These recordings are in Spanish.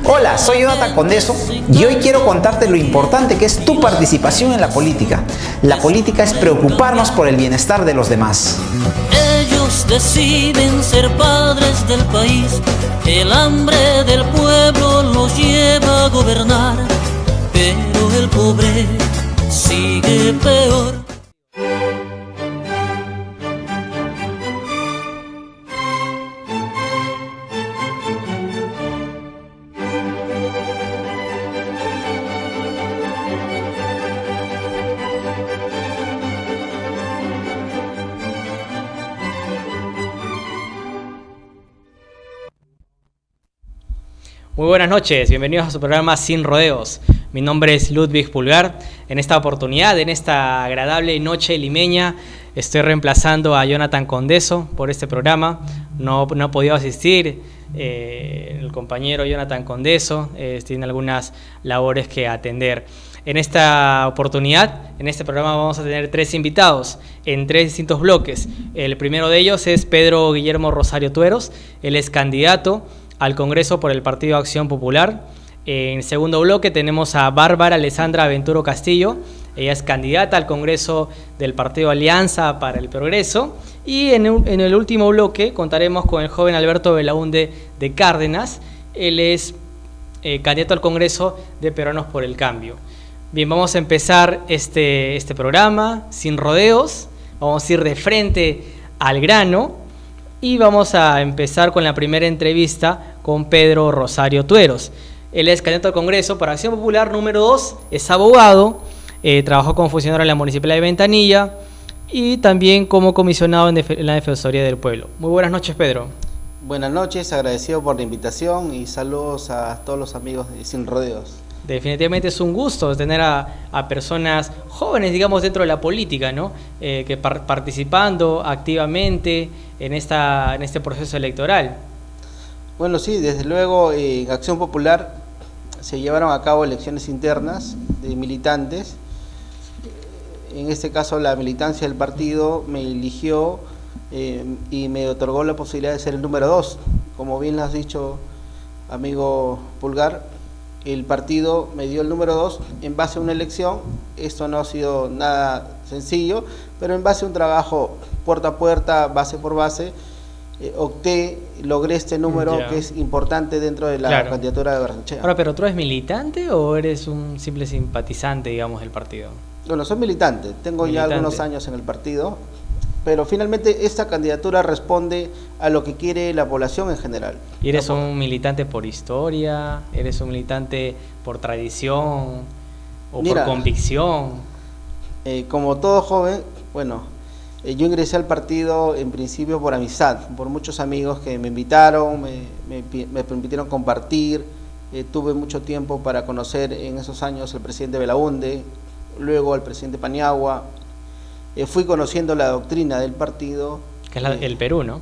Hola, soy Jonathan Condeso y hoy quiero contarte lo importante que es tu participación en la política. La política es preocuparnos por el bienestar de los demás. Ellos deciden ser padres del país, el hambre del pueblo los lleva a gobernar, pero el pobre sigue peor. Muy buenas noches, bienvenidos a su programa Sin Rodeos. Mi nombre es Ludwig Pulgar. En esta oportunidad, en esta agradable noche limeña, estoy reemplazando a Jonathan Condeso por este programa. No ha podido asistir el compañero Jonathan Condeso, tiene algunas labores que atender. En esta oportunidad, en este programa vamos a tener 3 invitados en 3 distintos bloques. El primero de ellos es Pedro Guillermo Rosario Tueros. Él es candidato al Congreso por el Partido Acción Popular. En segundo bloque tenemos a Bárbara Alessandra Venturo Castillo. Ella es candidata al Congreso del Partido Alianza para el Progreso. Y en el último bloque contaremos con el joven Alberto Belaúnde de Cárdenas. Él es candidato al Congreso de Peruanos por el Cambio. Bien, vamos a empezar este programa sin rodeos. Vamos a ir de frente al grano. Y vamos a empezar con la primera entrevista con Pedro Rosario Tueros. Él es candidato al Congreso para Acción Popular número 2, es abogado, trabajó como funcionario en la Municipalidad de Ventanilla y también como comisionado en la Defensoría del Pueblo. Muy buenas noches, Pedro. Buenas noches, agradecido por la invitación y saludos a todos los amigos de Sin Rodeos. Definitivamente es un gusto tener a personas jóvenes, digamos, dentro de la política, ¿no? Que participando activamente en este proceso electoral. Bueno, sí, desde luego en Acción Popular se llevaron a cabo elecciones internas de militantes. En este caso la militancia del partido me eligió y me otorgó la posibilidad de ser el número 2. Como bien lo has dicho, amigo Pulgar, el partido me dio el número 2 en base a una elección. Esto no ha sido nada sencillo, pero en base a un trabajo puerta a puerta, base por base, logré este número que es importante dentro de la candidatura de Barnechea. Ahora, ¿pero tú eres militante o eres un simple simpatizante, digamos, del partido? Bueno, soy militante, tengo ya algunos años en el partido, pero finalmente esta candidatura responde a lo que quiere la población en general. ¿Y eres un militante por historia? ¿Eres un militante por tradición o por convicción? Como todo joven, bueno, yo ingresé al partido en principio por amistad, por muchos amigos que me invitaron, me permitieron compartir. Tuve mucho tiempo para conocer en esos años al presidente Belaúnde, luego al presidente Paniagua. Fui conociendo la doctrina del partido. Que es el Perú, ¿no?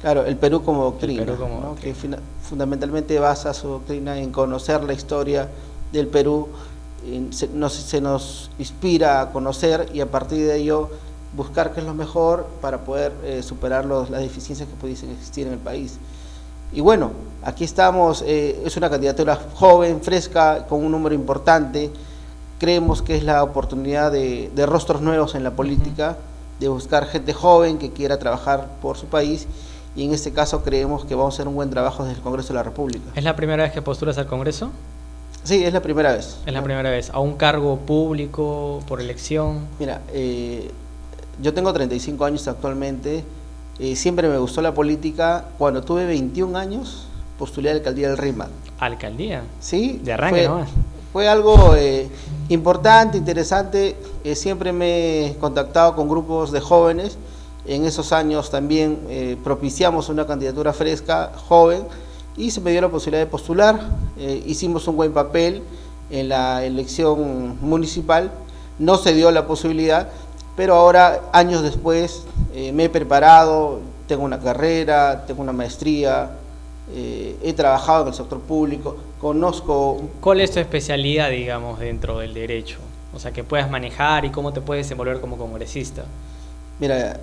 Claro, el Perú como doctrina, el Perú como ¿no? Que fundamentalmente basa su doctrina en conocer la historia del Perú, se nos inspira a conocer y a partir de ello buscar qué es lo mejor para poder superar las deficiencias que pudiesen existir en el país. Y bueno, aquí estamos, es una candidatura joven, fresca, con un número importante. Creemos que es la oportunidad de rostros nuevos en la política, de buscar gente joven que quiera trabajar por su país, y en este caso creemos que vamos a hacer un buen trabajo desde el Congreso de la República. ¿Es la primera vez que postulas al Congreso? Sí, es la primera vez. Es la primera vez. ¿A un cargo público, por elección? Mira, yo tengo 35 años actualmente, siempre me gustó la política. Cuando tuve 21 años, postulé a la alcaldía del Rímac. ¿Alcaldía? Sí. De arranque nomás. Fue algo importante, interesante. Siempre me he contactado con grupos de jóvenes. En esos años también propiciamos una candidatura fresca, joven, y se me dio la posibilidad de postular. Hicimos un buen papel en la elección municipal. No se dio la posibilidad, pero ahora, años después, me he preparado, tengo una carrera, tengo una maestría, he trabajado en el sector público, conozco... ¿Cuál es tu especialidad, digamos, dentro del derecho? O sea, que puedas manejar y cómo te puedes desenvolver como congresista. Mira,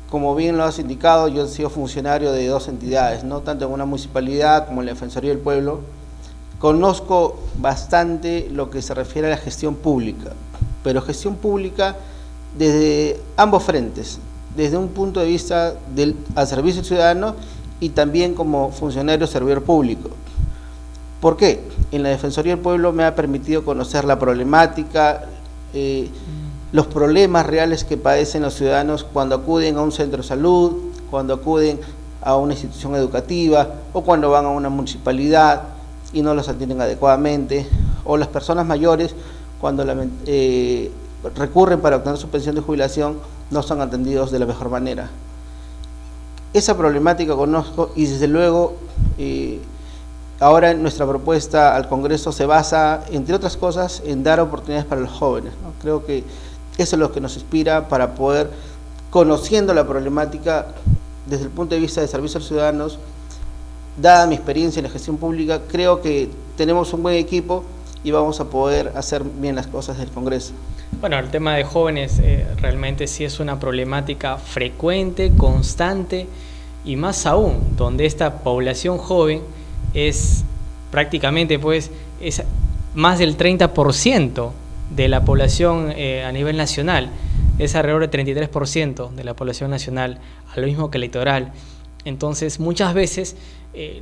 como bien lo has indicado, yo he sido funcionario de 2 entidades, ¿no? Tanto en una municipalidad como en la Defensoría del Pueblo, conozco bastante lo que se refiere a la gestión pública, pero gestión pública desde ambos frentes, desde un punto de vista al servicio ciudadano y también como funcionario servidor público. ¿Por qué? En la Defensoría del Pueblo me ha permitido conocer la problemática, los problemas reales que padecen los ciudadanos cuando acuden a un centro de salud, cuando acuden a una institución educativa o cuando van a una municipalidad y no los atienden adecuadamente, o las personas mayores cuando recurren para obtener su pensión de jubilación no son atendidos de la mejor manera. Esa problemática conozco y desde luego ahora nuestra propuesta al Congreso se basa, entre otras cosas, en dar oportunidades para los jóvenes, ¿no? Creo que eso es lo que nos inspira para poder, conociendo la problemática desde el punto de vista de servicios a los ciudadanos, dada mi experiencia en la gestión pública, creo que tenemos un buen equipo y vamos a poder hacer bien las cosas del Congreso. Bueno, el tema de jóvenes realmente sí es una problemática frecuente, constante y más aún, donde esta población joven es prácticamente es más del 30% de la población a nivel nacional, es alrededor del 33% de la población nacional, a lo mismo que electoral. Entonces muchas veces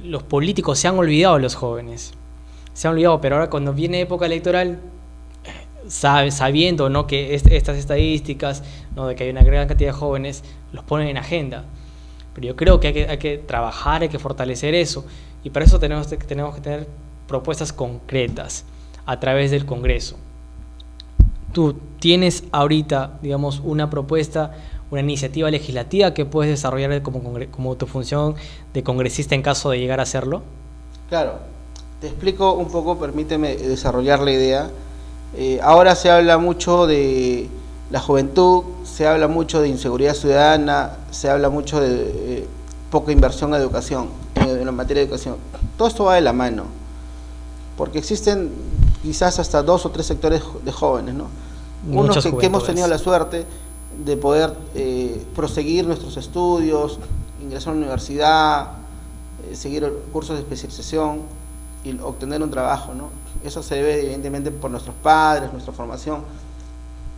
los políticos se han olvidado de los jóvenes, se han olvidado, pero ahora cuando viene época electoral, sabiendo, ¿no?, que estas estadísticas, ¿no?, de que hay una gran cantidad de jóvenes, los ponen en agenda. Pero yo creo que hay que trabajar, hay que fortalecer eso, y para eso tenemos que tener propuestas concretas a través del Congreso. Tú tienes ahorita, digamos, una propuesta, una iniciativa legislativa que puedes desarrollar como tu función de congresista en caso de llegar a hacerlo. Claro, te explico un poco, permíteme desarrollar la idea. Ahora se habla mucho de la juventud, se habla mucho de inseguridad ciudadana, se habla mucho de poca inversión en educación, en la materia de educación. Todo esto va de la mano, porque existen quizás hasta 2 o 3 sectores de jóvenes, ¿no? Unos que hemos tenido la suerte de poder proseguir nuestros estudios, ingresar a la universidad, seguir cursos de especialización y obtener un trabajo, ¿no? Eso se debe evidentemente por nuestros padres, nuestra formación,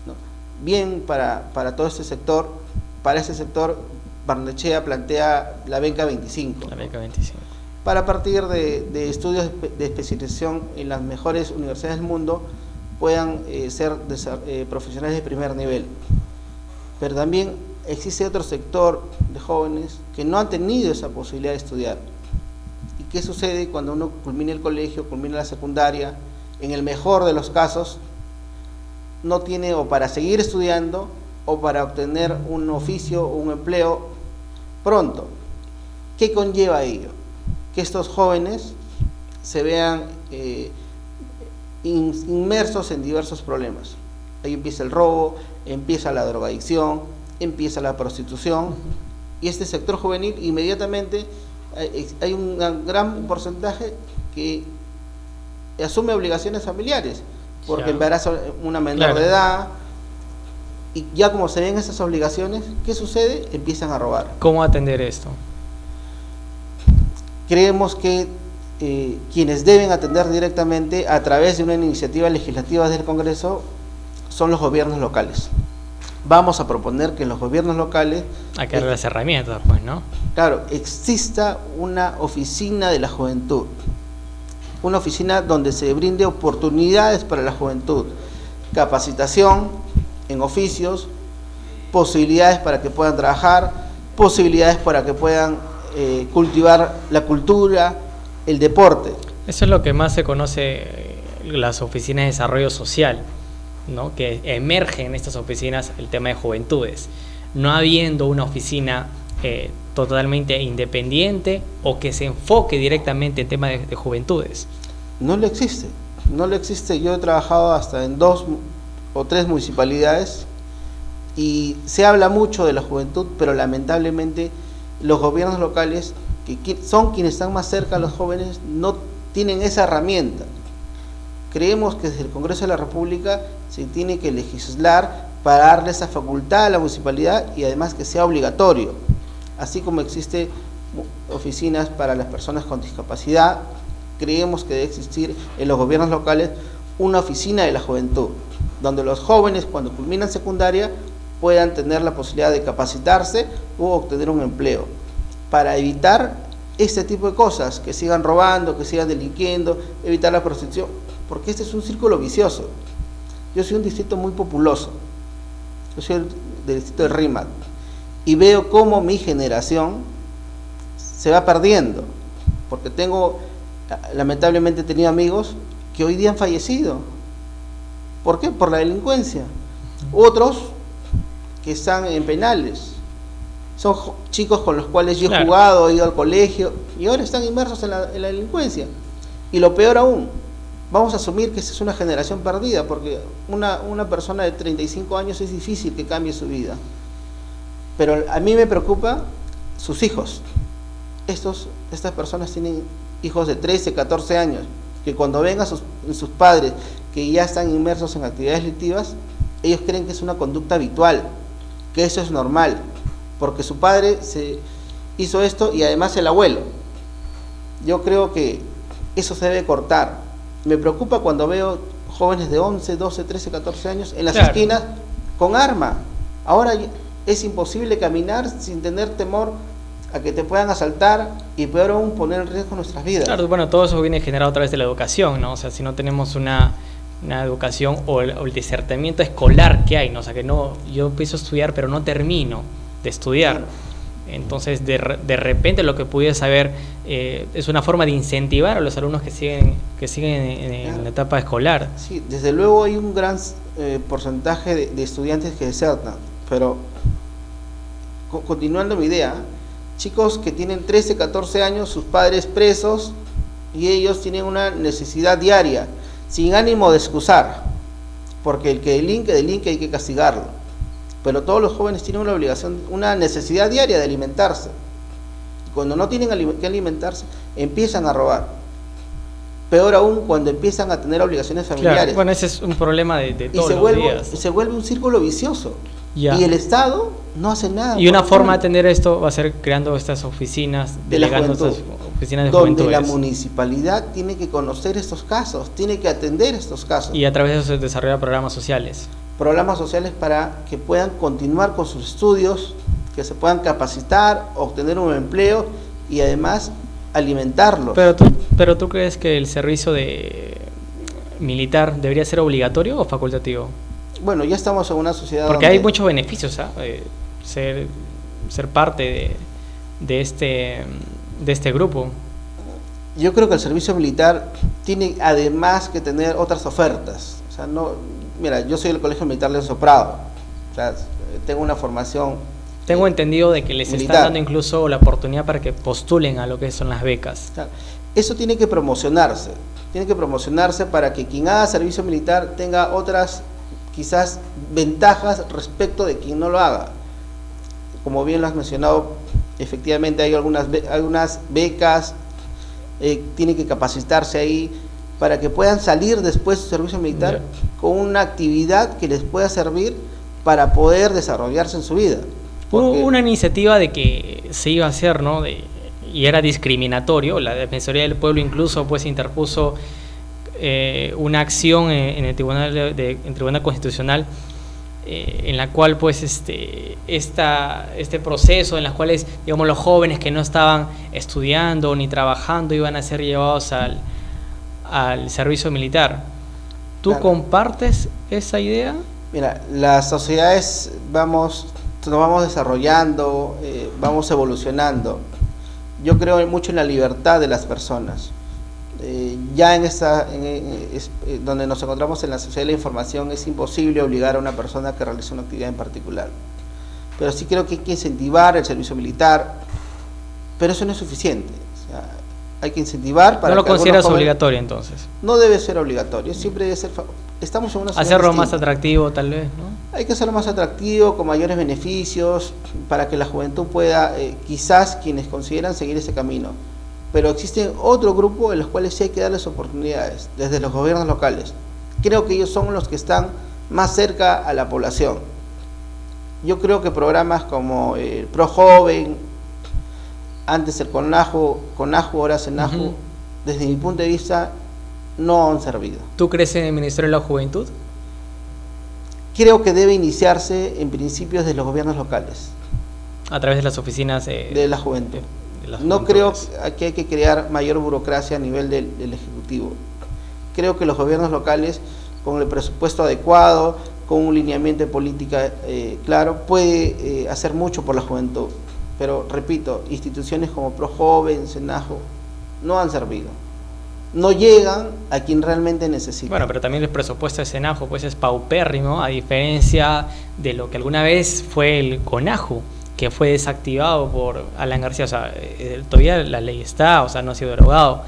¿no? Bien para todo este sector, para ese sector, Barnechea plantea la beca 25. La beca 25. Para partir de estudios de especialización en las mejores universidades del mundo puedan ser profesionales de primer nivel. Pero también existe otro sector de jóvenes que no han tenido esa posibilidad de estudiar. ¿Y qué sucede cuando uno culmina el colegio, culmina la secundaria? En el mejor de los casos, no tiene o para seguir estudiando o para obtener un oficio o un empleo pronto. ¿Qué conlleva ello? Que estos jóvenes se vean inmersos en diversos problemas. Ahí empieza el robo, empieza la drogadicción, empieza la prostitución, y este sector juvenil inmediatamente hay un gran porcentaje que asume obligaciones familiares, porque embaraza una menor de edad, y ya como se ven esas obligaciones, ¿qué sucede? Empiezan a robar. ¿Cómo atender esto? Creemos que quienes deben atender directamente a través de una iniciativa legislativa del Congreso son los gobiernos locales. Vamos a proponer que en los gobiernos locales hay que darle las herramientas, pues, ¿no? Claro, exista una oficina de la juventud, una oficina donde se brinde oportunidades para la juventud, capacitación en oficios, posibilidades para que puedan trabajar, posibilidades para que puedan cultivar la cultura, el deporte. Eso es lo que más se conoce, las oficinas de desarrollo social, ¿no?, que emergen en estas oficinas el tema de juventudes, no habiendo una oficina totalmente independiente o que se enfoque directamente en temas de juventudes. No lo existe, no lo existe. Yo he trabajado hasta en 2 o 3 municipalidades y se habla mucho de la juventud, pero lamentablemente los gobiernos locales, que son quienes están más cerca a los jóvenes, no tienen esa herramienta. Creemos que desde el Congreso de la República se tiene que legislar para darle esa facultad a la municipalidad y además que sea obligatorio. Así como existen oficinas para las personas con discapacidad, creemos que debe existir en los gobiernos locales una oficina de la juventud, donde los jóvenes cuando culminan secundaria puedan tener la posibilidad de capacitarse o obtener un empleo, para evitar este tipo de cosas, que sigan robando, que sigan delinquiendo, evitar la prostitución, porque este es un círculo vicioso. Yo soy un distrito muy populoso, yo soy del distrito de Rímac, y veo cómo mi generación se va perdiendo, porque lamentablemente he tenido amigos que hoy día han fallecido. ¿Por qué? Por la delincuencia. Otros que están en penales, son chicos con los cuales yo he jugado, he ido al colegio, y ahora están inmersos en la delincuencia. Y lo peor aún, vamos a asumir que esa es una generación perdida, porque una persona de 35 años es difícil que cambie su vida. Pero a mí me preocupa sus hijos. Estas personas tienen hijos de 13, 14 años, que cuando ven a sus padres que ya están inmersos en actividades delictivas, ellos creen que es una conducta habitual, que eso es normal, porque su padre se hizo esto y además el abuelo. Yo creo que eso se debe cortar. Me preocupa cuando veo jóvenes de 11, 12, 13, 14 años en las esquinas con arma. Ahora es imposible caminar sin tener temor a que te puedan asaltar y peor aún poner en riesgo nuestras vidas. Claro, bueno, todo eso viene generado a través de la educación, ¿no? O sea, si no tenemos una educación o el desertamiento escolar que hay, ¿no? O sea, que yo empiezo a estudiar pero no termino de estudiar. Claro. Entonces, de repente lo que pudiese haber es una forma de incentivar a los alumnos que siguen en la etapa escolar. Sí, desde luego hay un gran porcentaje de estudiantes que desertan, pero continuando mi idea, chicos que tienen 13, 14 años, sus padres presos, y ellos tienen una necesidad diaria, sin ánimo de excusar, porque el que delinque, hay que castigarlo. Pero todos los jóvenes tienen una obligación, una necesidad diaria de alimentarse. Cuando no tienen que alimentarse, empiezan a robar. Peor aún cuando empiezan a tener obligaciones familiares. Claro, bueno, ese es un problema de todos los días. Se vuelve un círculo vicioso. Ya. Y el Estado no hace nada. Y una forma de atender esto va a ser creando estas oficinas, delegando estas oficinas de juventud. Donde la municipalidad tiene que conocer estos casos, tiene que atender estos casos. Y a través de eso se desarrolla programas sociales. Programas sociales para que puedan continuar con sus estudios, que se puedan capacitar, obtener un empleo y además alimentarlos. Pero tú crees que el servicio militar debería ser obligatorio o facultativo? Bueno, ya estamos en una sociedad porque hay muchos beneficios, ser parte de este grupo. Yo creo que el servicio militar tiene además que tener otras ofertas. O sea, mira, yo soy del Colegio Militar León Soprado, o sea, tengo una formación. Tengo entendido de que les militar. Están dando incluso la oportunidad para que postulen a lo que son las becas. Claro. Eso tiene que promocionarse para que quien haga servicio militar tenga otras quizás ventajas respecto de quien no lo haga. Como bien lo has mencionado, efectivamente hay algunas becas, tiene que capacitarse ahí para que puedan salir después de su servicio militar con una actividad que les pueda servir para poder desarrollarse en su vida. Hubo una iniciativa de que se iba a hacer, ¿no? Y era discriminatorio. La Defensoría del Pueblo incluso pues interpuso una acción en el Tribunal Constitucional en la cual pues este proceso en las cuales digamos los jóvenes que no estaban estudiando ni trabajando iban a ser llevados al servicio militar. ¿Tú compartes esa idea? Mira, las sociedades nos vamos desarrollando, vamos evolucionando. Yo creo mucho en la libertad de las personas. Ya donde nos encontramos en la sociedad de la información es imposible obligar a una persona a que realice una actividad en particular. Pero sí creo que hay que incentivar el servicio militar, pero eso no es suficiente. O sea, hay que incentivar para ¿No lo que consideras obligatorio entonces? No debe ser obligatorio, siempre debe ser. Estamos en una sociedad hacerlo distinta. Más atractivo tal vez, ¿no? Hay que hacerlo más atractivo, con mayores beneficios, para que la juventud pueda, quizás quienes consideran seguir ese camino. Pero existe otro grupo en los cuales sí hay que darles oportunidades, desde los gobiernos locales. Creo que ellos son los que están más cerca a la población. Yo creo que programas como Pro Joven, antes el CONAJU, ahora CENAJU, desde mi punto de vista, no han servido. ¿Tú crees en el Ministerio de la Juventud? Creo que debe iniciarse en principios de los gobiernos locales. A través de las oficinas de la juventud. de las No creo juventudes. que hay que crear mayor burocracia a nivel del Ejecutivo. Creo que los gobiernos locales, con el presupuesto adecuado, con un lineamiento de política claro, puede hacer mucho por la juventud. Pero, repito, instituciones como ProJoven, Senajo, no han servido. No llegan a quien realmente necesita. Bueno, pero también el presupuesto de Senajo pues es paupérrimo, a diferencia de lo que alguna vez fue el CONAJU, que fue desactivado por Alan García. O sea, todavía la ley está, o sea, no ha sido derogado,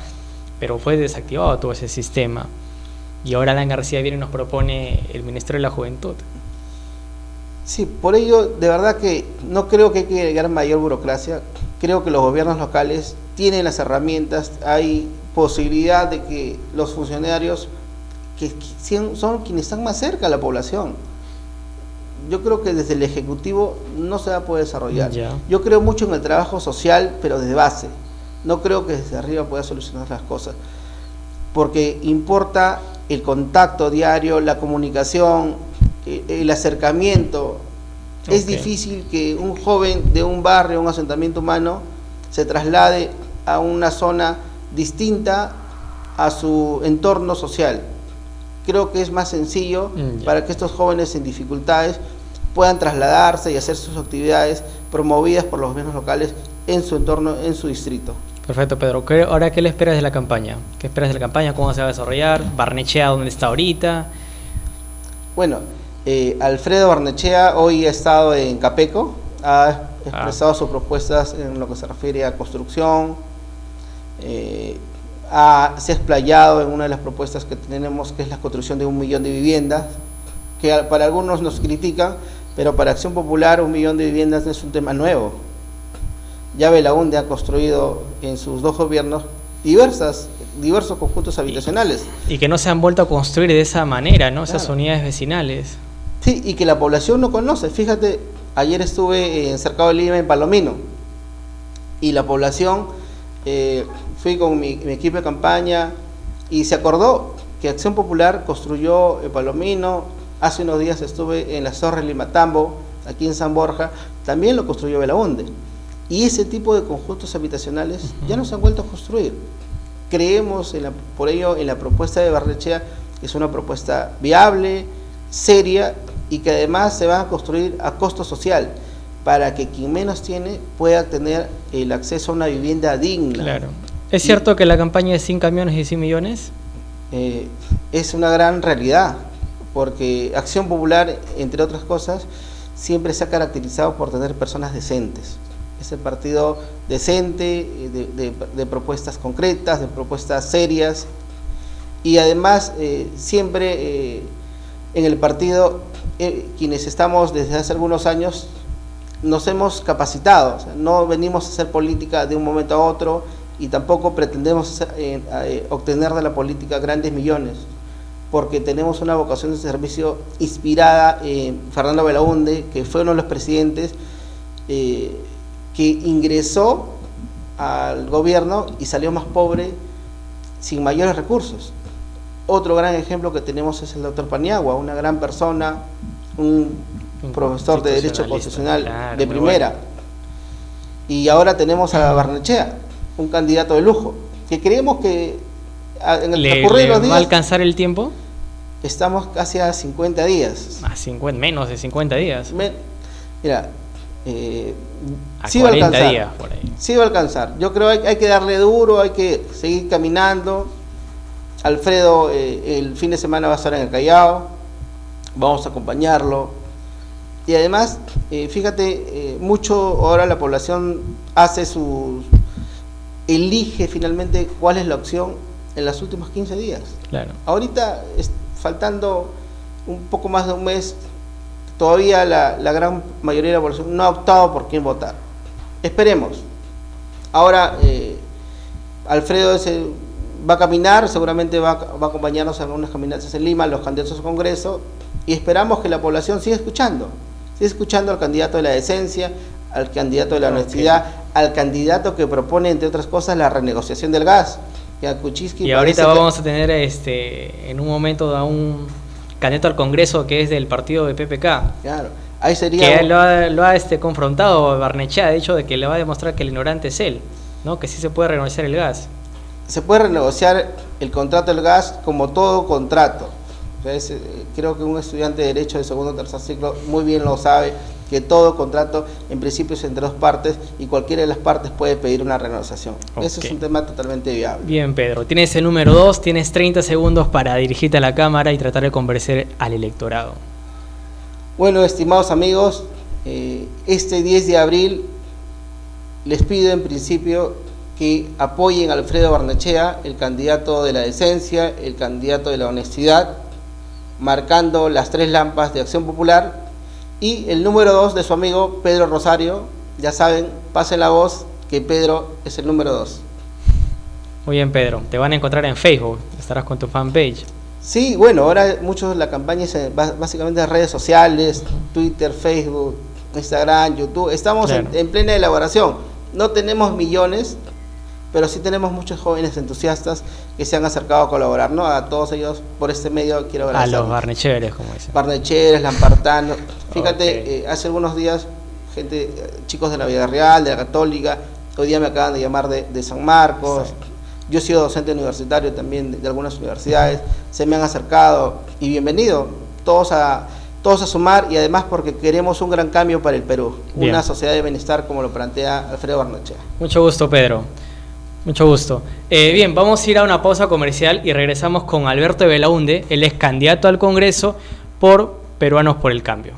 pero fue desactivado todo ese sistema. Y ahora Alan García viene y nos propone el Ministerio de la Juventud. Sí, por ello, de verdad que no creo que hay que agregar mayor burocracia. Creo que los gobiernos locales tienen las herramientas, hay posibilidad de que los funcionarios que son quienes están más cerca a la población. Yo creo que desde el Ejecutivo no se va a poder desarrollar. Ya. Yo creo mucho en el trabajo social, pero desde base. No creo que desde arriba pueda solucionar las cosas, porque importa el contacto diario, la comunicación, el acercamiento. Okay. Es difícil que un joven de un barrio, un asentamiento humano, se traslade a una zona distinta a su entorno social. Creo que es más sencillo para que estos jóvenes en dificultades puedan trasladarse y hacer sus actividades promovidas por los gobiernos locales en su entorno, en su distrito. Perfecto, Pedro. Ahora, ¿qué le esperas de la campaña? ¿Qué esperas de la campaña? ¿Cómo se va a desarrollar? ¿Barnechea dónde está ahorita? Bueno, Alfredo Barnechea hoy ha estado en Capeco, ha expresado sus propuestas en lo que se refiere a construcción, se ha explayado en una de las propuestas que tenemos, que es la construcción de 1 millón de viviendas, que para algunos nos critican, pero para Acción Popular 1 millón de viviendas no es un tema nuevo. Ya Belaúnde ha construido en sus 2 gobiernos diversos conjuntos habitacionales. Y que no se han vuelto a construir de esa manera, ¿no? Esas Claro. unidades vecinales. Sí, y que la población no conoce. Fíjate, ayer estuve en Cercado de Lima, en Palomino, y la población, fui con mi equipo de campaña, y se acordó que Acción Popular construyó Palomino. Hace unos días estuve en las Torres Limatambo, aquí en San Borja, también lo construyó Belaúnde. Y ese tipo de conjuntos habitacionales ya no se han vuelto a construir. Creemos por ello en la propuesta de Barnechea, que es una propuesta viable, seria, y que además se va a construir a costo social, para que quien menos tiene pueda tener el acceso a una vivienda digna. Claro. ¿Es cierto que la campaña es 100 camiones y 100 millones? Es una gran realidad, porque Acción Popular, entre otras cosas, siempre se ha caracterizado por tener personas decentes. Es el partido decente, de propuestas concretas, de propuestas serias, y además siempre en el partido, quienes estamos desde hace algunos años, nos hemos capacitado. O sea, no venimos a hacer política de un momento a otro, y tampoco pretendemos obtener de la política grandes millones, porque tenemos una vocación de servicio inspirada en Fernando Belaúnde, que fue uno de los presidentes que ingresó al gobierno y salió más pobre, sin mayores recursos. Otro gran ejemplo que tenemos es el doctor Paniagua, una gran persona, un profesor de Derecho Constitucional, claro, de primera. Bueno. Y ahora tenemos a Barnechea, un candidato de lujo, que creemos que en el transcurrir de los días... ¿Va a alcanzar el tiempo? Estamos casi a 50 días. Menos de 50 días. Mira, a sí 40 va a alcanzar, días por ahí. Sí va a alcanzar. Yo creo que hay que darle duro, hay que seguir caminando. Alfredo el fin de semana va a estar en el Callao, vamos a acompañarlo. Y además, fíjate, mucho ahora la población elige finalmente cuál es la opción en los últimos 15 días. Claro. Ahorita, faltando un poco más de un mes, todavía la gran mayoría de la población no ha optado por quién votar. Esperemos. Ahora, Alfredo va a caminar, seguramente va a acompañarnos a algunas caminatas en Lima, los candidatos al Congreso, y esperamos que la población siga escuchando al candidato de la decencia, al candidato de la honestidad, al candidato que propone, entre otras cosas, la renegociación del gas. Ya Kuczynski Y ahorita parece vamos a tener en un momento a un candidato al Congreso que es del partido de PPK. Claro, ahí sería... Que lo ha confrontado Barnechea, de hecho, de que le va a demostrar que el ignorante es él, ¿no? Que sí se puede renegociar el gas. Se puede renegociar el contrato del gas como todo contrato. Entonces, creo que un estudiante de Derecho de segundo o tercer ciclo muy bien lo sabe, que todo contrato en principio es entre dos partes y cualquiera de las partes puede pedir una renegociación. Okay. Eso es un tema totalmente viable. Bien, Pedro, tienes el número 2, tienes 30 segundos para dirigirte a la Cámara y tratar de convencer al electorado. Bueno, estimados amigos, este 10 de abril les pido en principio que apoyen a Alfredo Barnechea, el candidato de la decencia, el candidato de la honestidad, marcando las 3 lámparas de Acción Popular, y el número 2 de su amigo Pedro Rosario. Ya saben, pasen la voz que Pedro es el número 2. Muy bien, Pedro, te van a encontrar en Facebook, estarás con tu fanpage. Sí, bueno, ahora muchos la campaña es básicamente en redes sociales, Twitter, Facebook, Instagram, YouTube. Estamos claro. en plena elaboración. No tenemos millones, pero sí tenemos muchos jóvenes entusiastas que se han acercado a colaborar, ¿no? A todos ellos por este medio quiero agradecer. A los barnecheres, como dicen. Barnecheres, lampartanos. Fíjate, Okay. Hace algunos días, chicos de la Villarreal, de la Católica, hoy día me acaban de llamar de San Marcos. Sí. Yo he sido docente universitario también de algunas universidades, se me han acercado y bienvenido, todos a sumar, y además porque queremos un gran cambio para el Perú, Bien. Una sociedad de bienestar como lo plantea Alfredo Barnechea. Mucho gusto, Pedro. Mucho gusto. Bien, vamos a ir a una pausa comercial y regresamos con Alberto de Belaunde. Él es candidato al Congreso por Peruanos por el Cambio.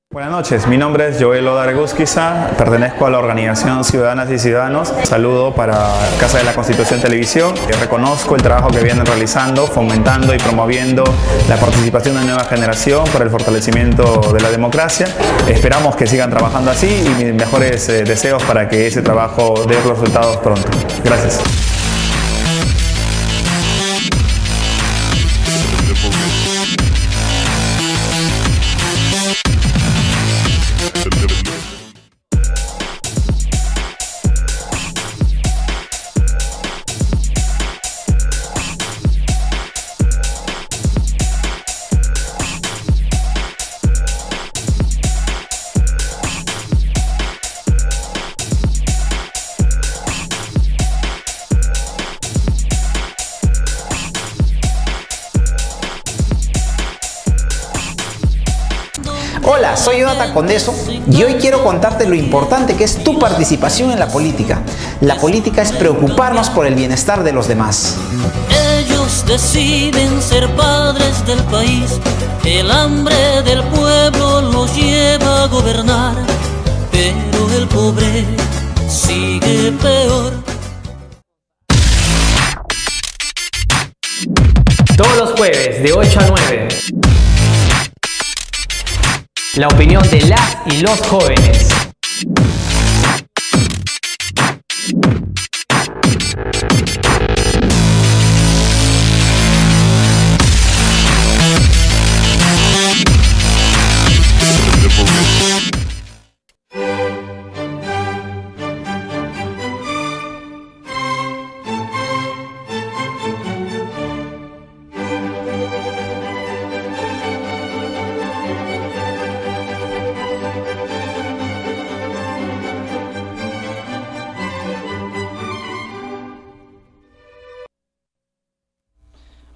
Buenas noches, mi nombre es Joel Odargusquiza, pertenezco a la organización Ciudadanas y Ciudadanos. Saludo para Casa de la Constitución Televisión. Reconozco el trabajo que vienen realizando, fomentando y promoviendo la participación de la nueva generación para el fortalecimiento de la democracia. Esperamos que sigan trabajando así y mis mejores deseos para que ese trabajo dé resultados pronto. Gracias. Hola, soy Jonathan Condeso y hoy quiero contarte lo importante que es tu participación en la política. La política es preocuparnos por el bienestar de los demás. Ellos deciden ser padres del país, el hambre del pueblo los lleva a gobernar, pero el pobre sigue peor. Todos los jueves de 8 a 9. La opinión de las y los jóvenes.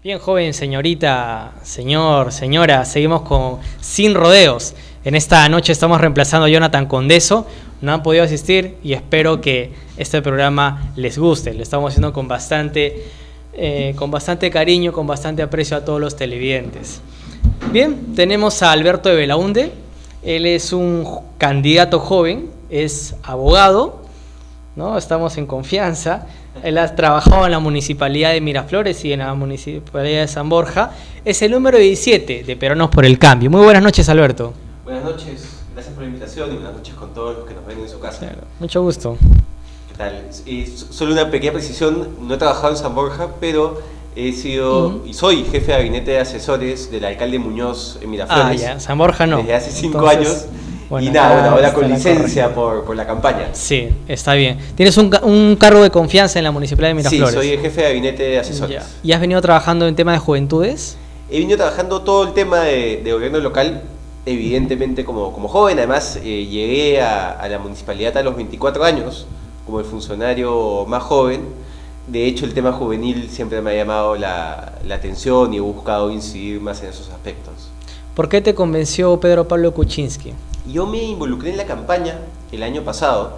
Bien, joven, señorita, señor, señora, seguimos con Sin Rodeos. En esta noche estamos reemplazando a Jonathan Condeso. No han podido asistir y espero que este programa les guste. Lo estamos haciendo con bastante cariño, con bastante aprecio a todos los televidentes. Bien, tenemos a Alberto de Belaunde. Él es un candidato joven, es abogado, ¿no? Estamos en confianza. Él ha trabajado en la Municipalidad de Miraflores y en la Municipalidad de San Borja. Es el número 17 de Peruanos por el Cambio. Muy buenas noches, Alberto. Buenas noches, gracias por la invitación y buenas noches con todos los que nos ven en su casa. Claro, mucho gusto. ¿Qué tal? Solo una pequeña precisión, no he trabajado en San Borja, pero he sido y soy jefe de gabinete de asesores del alcalde Muñoz en Miraflores. Ya, San Borja no. Desde hace 5 Entonces, años. bueno, Y nada, ahora está con la licencia por la campaña. Sí, está bien. ¿Tienes un cargo de confianza en la Municipalidad de Miraflores? Sí, soy el jefe de gabinete de asesores. Ya. ¿Y has venido trabajando en tema de juventudes? He venido trabajando todo el tema de gobierno local, evidentemente como joven. Además, llegué a la municipalidad a los 24 años, como el funcionario más joven. De hecho, el tema juvenil siempre me ha llamado la atención y he buscado incidir más en esos aspectos. ¿Por qué te convenció Pedro Pablo Kuczynski? Yo me involucré en la campaña el año pasado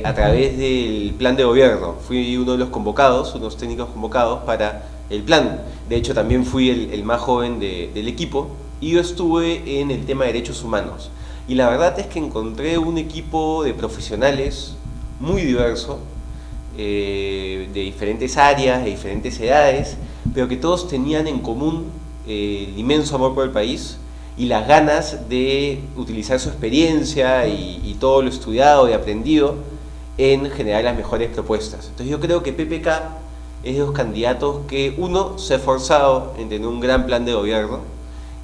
a través del plan de gobierno. Fui uno de los convocados, unos técnicos convocados para el plan. De hecho, también fui el más joven del equipo y yo estuve en el tema de derechos humanos. Y la verdad es que encontré un equipo de profesionales muy diverso, de diferentes áreas, de diferentes edades, pero que todos tenían en común el inmenso amor por el país y las ganas de utilizar su experiencia y todo lo estudiado y aprendido en generar las mejores propuestas. Entonces yo creo que PPK es de los candidatos que, uno, se ha esforzado en tener un gran plan de gobierno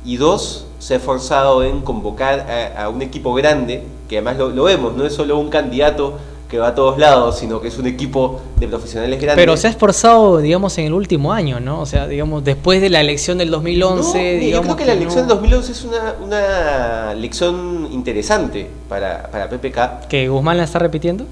y dos, se ha esforzado en convocar a un equipo grande, que además lo vemos, no es solo un candidato que va a todos lados, sino que es un equipo de profesionales grandes. Pero se ha esforzado, digamos, en el último año, ¿no? O sea, digamos, después de la elección del 2011... No, yo creo que la elección del 2011 es una elección interesante para PPK. ¿Que Guzmán la está repitiendo?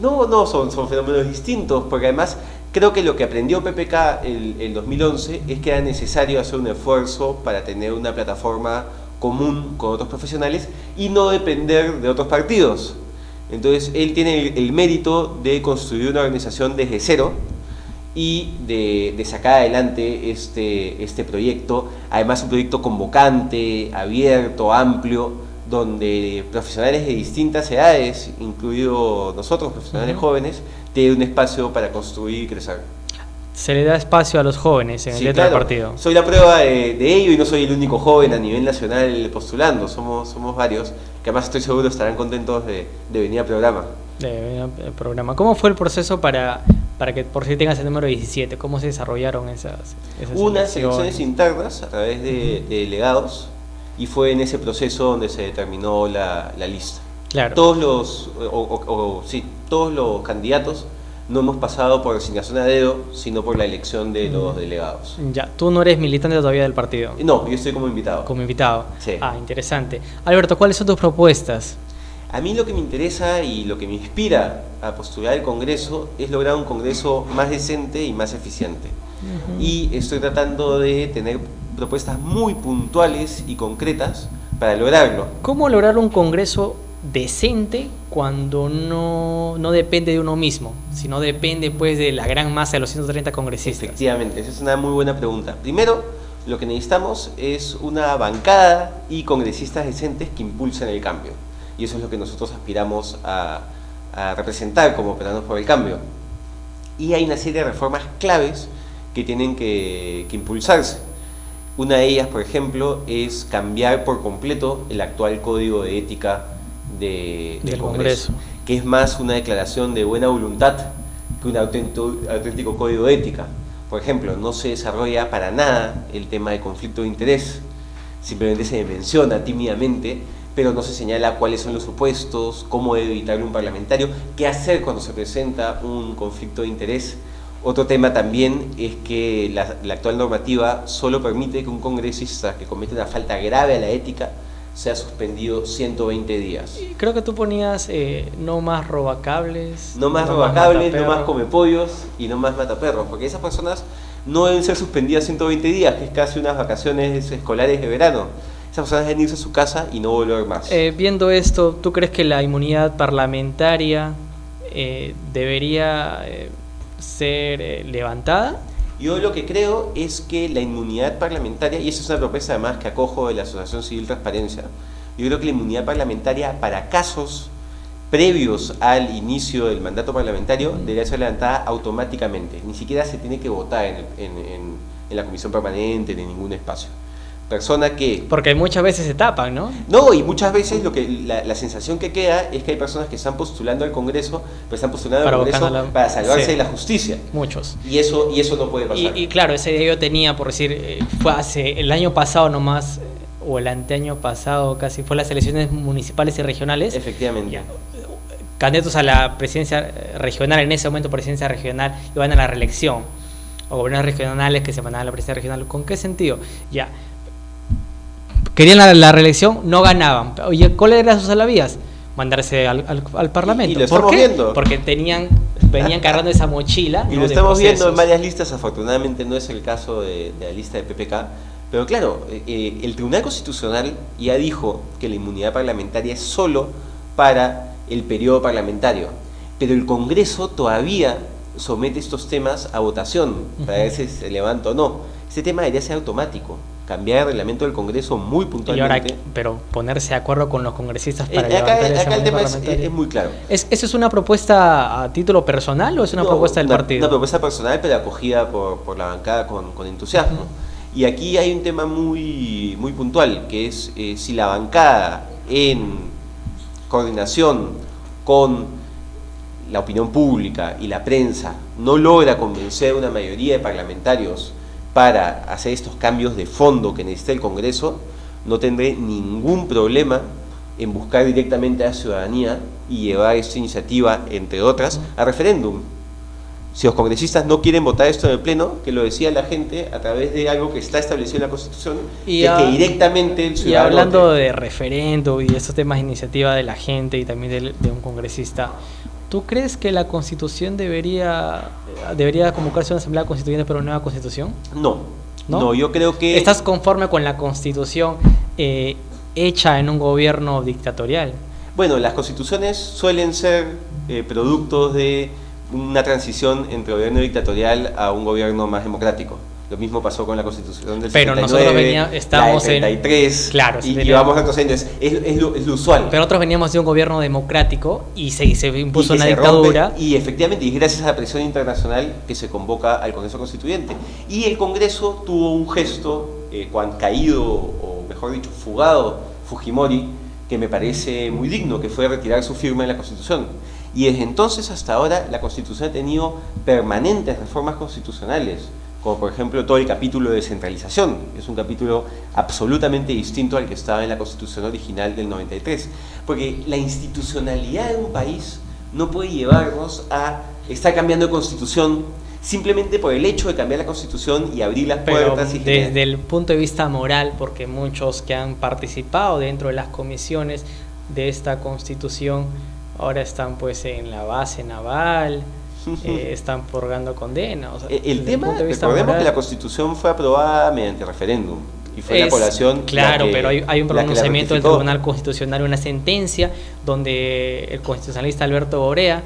No, son fenómenos distintos, porque además creo que lo que aprendió PPK el 2011 es que era necesario hacer un esfuerzo para tener una plataforma común con otros profesionales y no depender de otros partidos. Entonces él tiene el mérito de construir una organización desde cero y de sacar adelante este proyecto, además un proyecto convocante, abierto, amplio, donde profesionales de distintas edades, incluido nosotros, profesionales jóvenes, tienen un espacio para construir y crecer. Se le da espacio a los jóvenes en el letra del partido. Soy la prueba de ello y no soy el único joven a nivel nacional postulando, somos varios, que además estoy seguro estarán contentos de venir al programa. ¿Cómo fue el proceso para que por si tengas el número 17? ¿Cómo se desarrollaron esas unas elecciones internas a través de delegados y fue en ese proceso donde se determinó la lista. Claro. Todos los candidatos no hemos pasado por designación a dedo, sino por la elección de los delegados. Ya, tú no eres militante todavía del partido. No, yo estoy como invitado. Como invitado. Sí. Ah, interesante. Alberto, ¿cuáles son tus propuestas? A mí lo que me interesa y lo que me inspira a postular el Congreso es lograr un Congreso más decente y más eficiente. Y estoy tratando de tener propuestas muy puntuales y concretas para lograrlo. ¿Cómo lograr un Congreso decente cuando no depende de uno mismo, sino depende pues de la gran masa de los 130 congresistas? Efectivamente, esa es una muy buena pregunta. Primero, lo que necesitamos es una bancada y congresistas decentes que impulsen el cambio. Y eso es lo que nosotros aspiramos a representar como Peruanos por el Cambio. Y hay una serie de reformas claves que tienen que impulsarse. Una de ellas, por ejemplo, es cambiar por completo el actual código de ética del Congreso, que es más una declaración de buena voluntad que un auténtico código de ética. Por ejemplo, no se desarrolla para nada el tema de conflicto de interés, simplemente se menciona tímidamente, pero no se señala cuáles son los supuestos, cómo debe evitarlo un parlamentario, qué hacer cuando se presenta un conflicto de interés. Otro tema también es que la actual normativa solo permite que un congresista que comete una falta grave a la ética sea suspendido 120 días. Creo que tú ponías no más robacables. No más robacables, no más comepollos y no más mataperros, porque esas personas no deben ser suspendidas 120 días, que es casi unas vacaciones escolares de verano. Esas personas deben irse a su casa y no volver más. Viendo esto, ¿tú crees que la inmunidad parlamentaria debería ser levantada? Yo lo que creo es que la inmunidad parlamentaria, y esa es una propuesta además que acojo de la Asociación Civil Transparencia, yo creo que la inmunidad parlamentaria para casos previos al inicio del mandato parlamentario debería ser levantada automáticamente, ni siquiera se tiene que votar en la comisión permanente, en ningún espacio. persona que... Porque muchas veces se tapan, ¿no? No, y muchas veces la sensación que queda es que hay personas que están postulando al Congreso, pero están postulando al Congreso para salvarse sí, de la justicia. Muchos. Y eso no puede pasar. Y claro, ese día yo tenía, por decir, fue el año pasado nomás, o el anteaño pasado casi, fue las elecciones municipales y regionales. Efectivamente. Ya, candidatos a la presidencia regional, en ese momento presidencia regional, iban a la reelección, o gobiernos regionales que se mandaban a la presidencia regional. ¿Con qué sentido? Ya, querían la reelección, no ganaban. Oye, ¿cuál era sus salavías? Mandarse al Parlamento. Y lo estamos viendo. Porque venían cargando esa mochila. Y ¿no? lo estamos viendo en varias varias listas, afortunadamente no es el caso de la lista de PPK, pero claro, el Tribunal Constitucional ya dijo que la inmunidad parlamentaria es solo para el periodo parlamentario, pero el Congreso todavía somete estos temas a votación para ver si se levanta o no. Este tema debería ser automático, cambiar el reglamento del Congreso muy puntualmente. Y ahora, pero ponerse de acuerdo con los congresistas para acá el tema es muy claro. ¿Eso es una propuesta a título personal o es una propuesta del partido? Una propuesta personal, pero acogida por la bancada con entusiasmo. Y aquí hay un tema muy, muy puntual, que es si la bancada, en coordinación con la opinión pública y la prensa, no logra convencer a una mayoría de parlamentarios para hacer estos cambios de fondo que necesita el Congreso, no tendré ningún problema en buscar directamente a la ciudadanía y llevar esta iniciativa, entre otras, a referéndum. Si los congresistas no quieren votar esto en el Pleno, que lo decida la gente a través de algo que está establecido en la Constitución, y que directamente el ciudadano... Y hablando de referéndum y de estos temas de iniciativa de la gente y también de un congresista, ¿tú crees que la Constitución debería convocarse una asamblea constituyente para una nueva Constitución? No, yo creo que... ¿Estás conforme con la Constitución hecha en un gobierno dictatorial? Bueno, las constituciones suelen ser productos de una transición entre gobierno dictatorial a un gobierno más democrático. Lo mismo pasó con la Constitución del 79, nosotros estábamos la del 33, claro, y vamos retrocediendo. Es lo usual. Pero nosotros veníamos de un gobierno democrático y se impuso una dictadura. Y efectivamente, y gracias a la presión internacional que se convoca al Congreso Constituyente. Y el Congreso tuvo un gesto, cuando caído, o mejor dicho, fugado, Fujimori, que me parece muy digno, que fue retirar su firma en la Constitución. Y desde entonces hasta ahora la Constitución ha tenido permanentes reformas constitucionales, como por ejemplo todo el capítulo de descentralización, que es un capítulo absolutamente distinto al que estaba en la Constitución original del 93, porque la institucionalidad de un país no puede llevarnos a estar cambiando de Constitución simplemente por el hecho de cambiar la Constitución y abrir las puertas. Pero desde el punto de vista moral, porque muchos que han participado dentro de las comisiones de esta Constitución ahora están pues en la base naval, están purgando condena. O sea, el tema, recordemos que la Constitución fue aprobada mediante referéndum y fue la población. Claro, pero hay un pronunciamiento del Tribunal Constitucional, una sentencia donde el constitucionalista Alberto Borea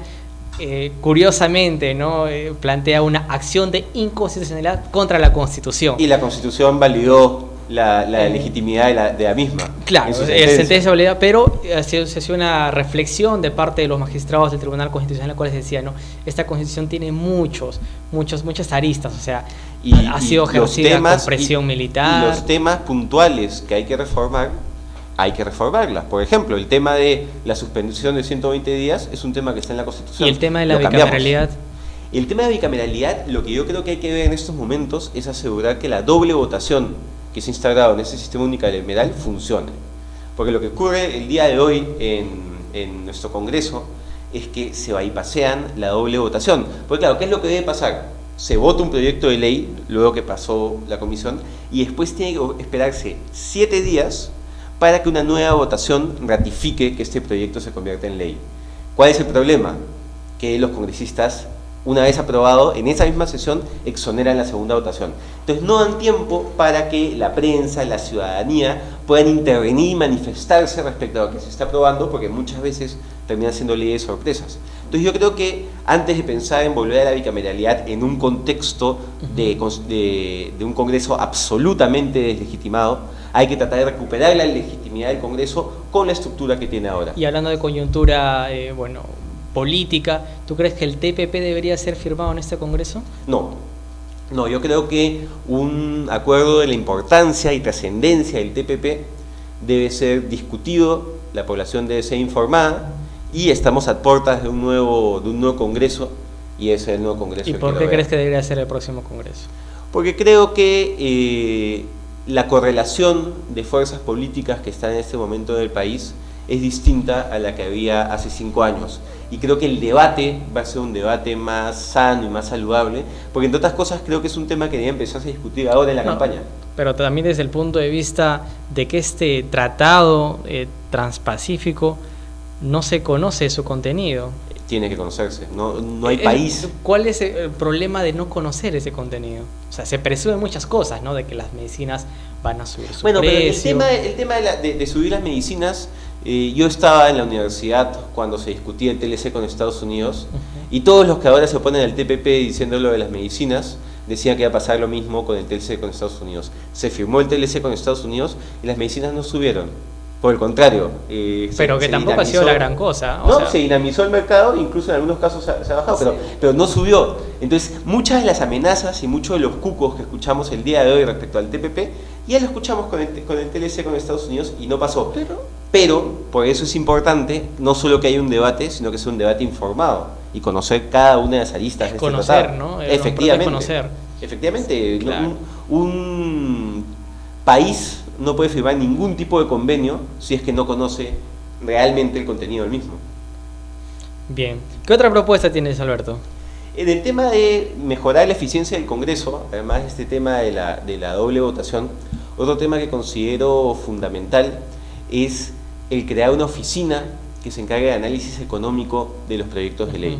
curiosamente, ¿no? Plantea una acción de inconstitucionalidad contra la Constitución. Y la Constitución validó la legitimidad de la misma. Claro, el sentencia valida, pero se hace una reflexión de parte de los magistrados del Tribunal Constitucional, en la cual se decía, ¿no? Esta Constitución tiene muchas aristas, o sea, ha sido ejercida con presión militar. Y los temas puntuales que hay que reformar, hay que reformarlas. Por ejemplo, el tema de la suspensión de 120 días es un tema que está en la Constitución. ¿Y el tema de la bicameralidad? El tema de bicameralidad, lo que yo creo que hay que ver en estos momentos es asegurar que la doble votación que se ha instaurado en ese sistema unicameral funcione. Porque lo que ocurre el día de hoy en nuestro Congreso es que se bypasean la doble votación. Porque claro, ¿qué es lo que debe pasar? Se vota un proyecto de ley, luego que pasó la comisión, y después tiene que esperarse 7 días para que una nueva votación ratifique que este proyecto se convierta en ley. ¿Cuál es el problema? Que los congresistas, una vez aprobado, en esa misma sesión, exoneran la segunda votación. Entonces no dan tiempo para que la prensa, la ciudadanía puedan intervenir y manifestarse respecto a lo que se está aprobando, porque muchas veces terminan siendo leyes sorpresas. Entonces yo creo que antes de pensar en volver a la bicameralidad en un contexto de un Congreso absolutamente deslegitimado, hay que tratar de recuperar la legitimidad del Congreso con la estructura que tiene ahora. Y hablando de coyuntura, política, ¿tú crees que el TPP debería ser firmado en este Congreso? No, No, yo creo que un acuerdo de la importancia y trascendencia del TPP debe ser discutido, la población debe ser informada, y estamos a puertas de un nuevo congreso, y ese es el nuevo congreso. ¿Y por qué crees que debería ser el próximo congreso? Porque creo que la correlación de fuerzas políticas que están en este momento del país es distinta a la que había hace 5 años. Y creo que el debate va a ser un debate más sano y más saludable, porque entre otras cosas creo que es un tema que debe empezarse a discutir ahora en la campaña. Pero también desde el punto de vista de que este tratado transpacífico no se conoce su contenido. Tiene que conocerse, no hay país. ¿Cuál es el problema de no conocer ese contenido? O sea, se presumen muchas cosas, ¿no? De que las medicinas van a subir su precio. Pero el tema de subir las medicinas, yo estaba en la universidad cuando se discutía el TLC con Estados Unidos, y todos los que ahora se oponen al TPP diciendo lo de las medicinas, decían que iba a pasar lo mismo con el TLC con Estados Unidos. Se firmó el TLC con Estados Unidos y las medicinas no subieron. Por el contrario. Pero que tampoco ha sido la gran cosa. Se dinamizó el mercado, incluso en algunos casos se ha bajado, pero no subió. Entonces, muchas de las amenazas y muchos de los cucos que escuchamos el día de hoy respecto al TPP, ya lo escuchamos con el TLC con Estados Unidos y no pasó. Pero, por eso es importante, no solo que haya un debate, sino que sea un debate informado y conocer cada una de las aristas de este tratado. ¿No? Efectivamente. Efectivamente. Claro. Un país no puede firmar ningún tipo de convenio si es que no conoce realmente el contenido del mismo. Bien. ¿Qué otra propuesta tienes, Alberto? En el tema de mejorar la eficiencia del Congreso, además de este tema de la doble votación, otro tema que considero fundamental es el crear una oficina que se encargue de análisis económico de los proyectos de ley.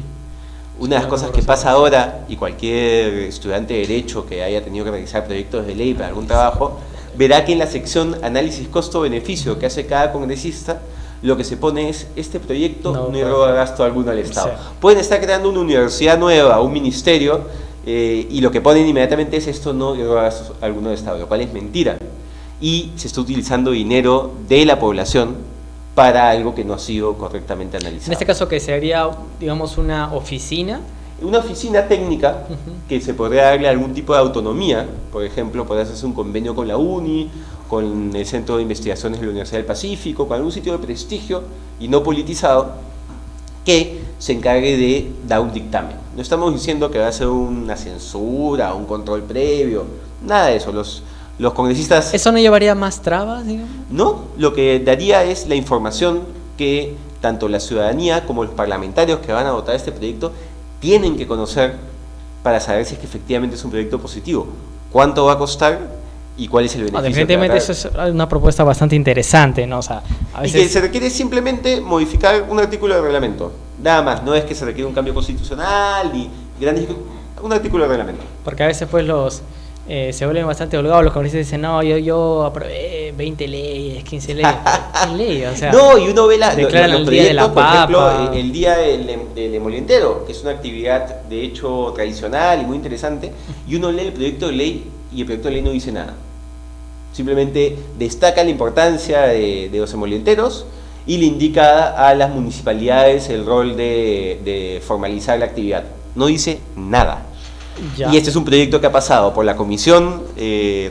Una de las cosas que pasa ahora, y cualquier estudiante de Derecho que haya tenido que realizar proyectos de ley para algún trabajo, verá que en la sección análisis costo-beneficio que hace cada congresista, lo que se pone es: este proyecto no irroga gasto alguno al Estado. Sí. Pueden estar creando una universidad nueva, un ministerio, y lo que ponen inmediatamente es: esto no irroga gasto alguno al Estado, lo cual es mentira. Y se está utilizando dinero de la población para algo que no ha sido correctamente analizado. En este caso, que sería, digamos, una oficina. Una oficina técnica que se podría darle algún tipo de autonomía. Por ejemplo, podrías hacer un convenio con la UNI, con el Centro de Investigaciones de la Universidad del Pacífico, con algún sitio de prestigio y no politizado, que se encargue de dar un dictamen. No estamos diciendo que va a ser una censura, un control previo, nada de eso. Los congresistas... ¿Eso no llevaría más trabas, digamos? No, lo que daría es la información que tanto la ciudadanía como los parlamentarios que van a votar este proyecto tienen que conocer para saber si es que efectivamente es un proyecto positivo. ¿Cuánto va a costar y cuál es el beneficio? Definitivamente eso es una propuesta bastante interesante, ¿no? O sea, a veces... Y que se requiere simplemente modificar un artículo de reglamento. Nada más, no es que se requiere un cambio constitucional ni grandes... Un artículo de reglamento. Porque a veces pues se vuelven bastante holgados, los congresistas dicen: no, yo aprobé 20 leyes, 15 leyes, ¿qué leyes? O sea, no, y uno ve los proyectos, de la por ejemplo, el día del emolientero, que es una actividad de hecho tradicional y muy interesante, y uno lee el proyecto de ley y el proyecto de ley no dice nada. Simplemente destaca la importancia de los emolienteros y le indica a las municipalidades el rol de formalizar la actividad. No dice nada. Ya. Y este es un proyecto que ha pasado por la comisión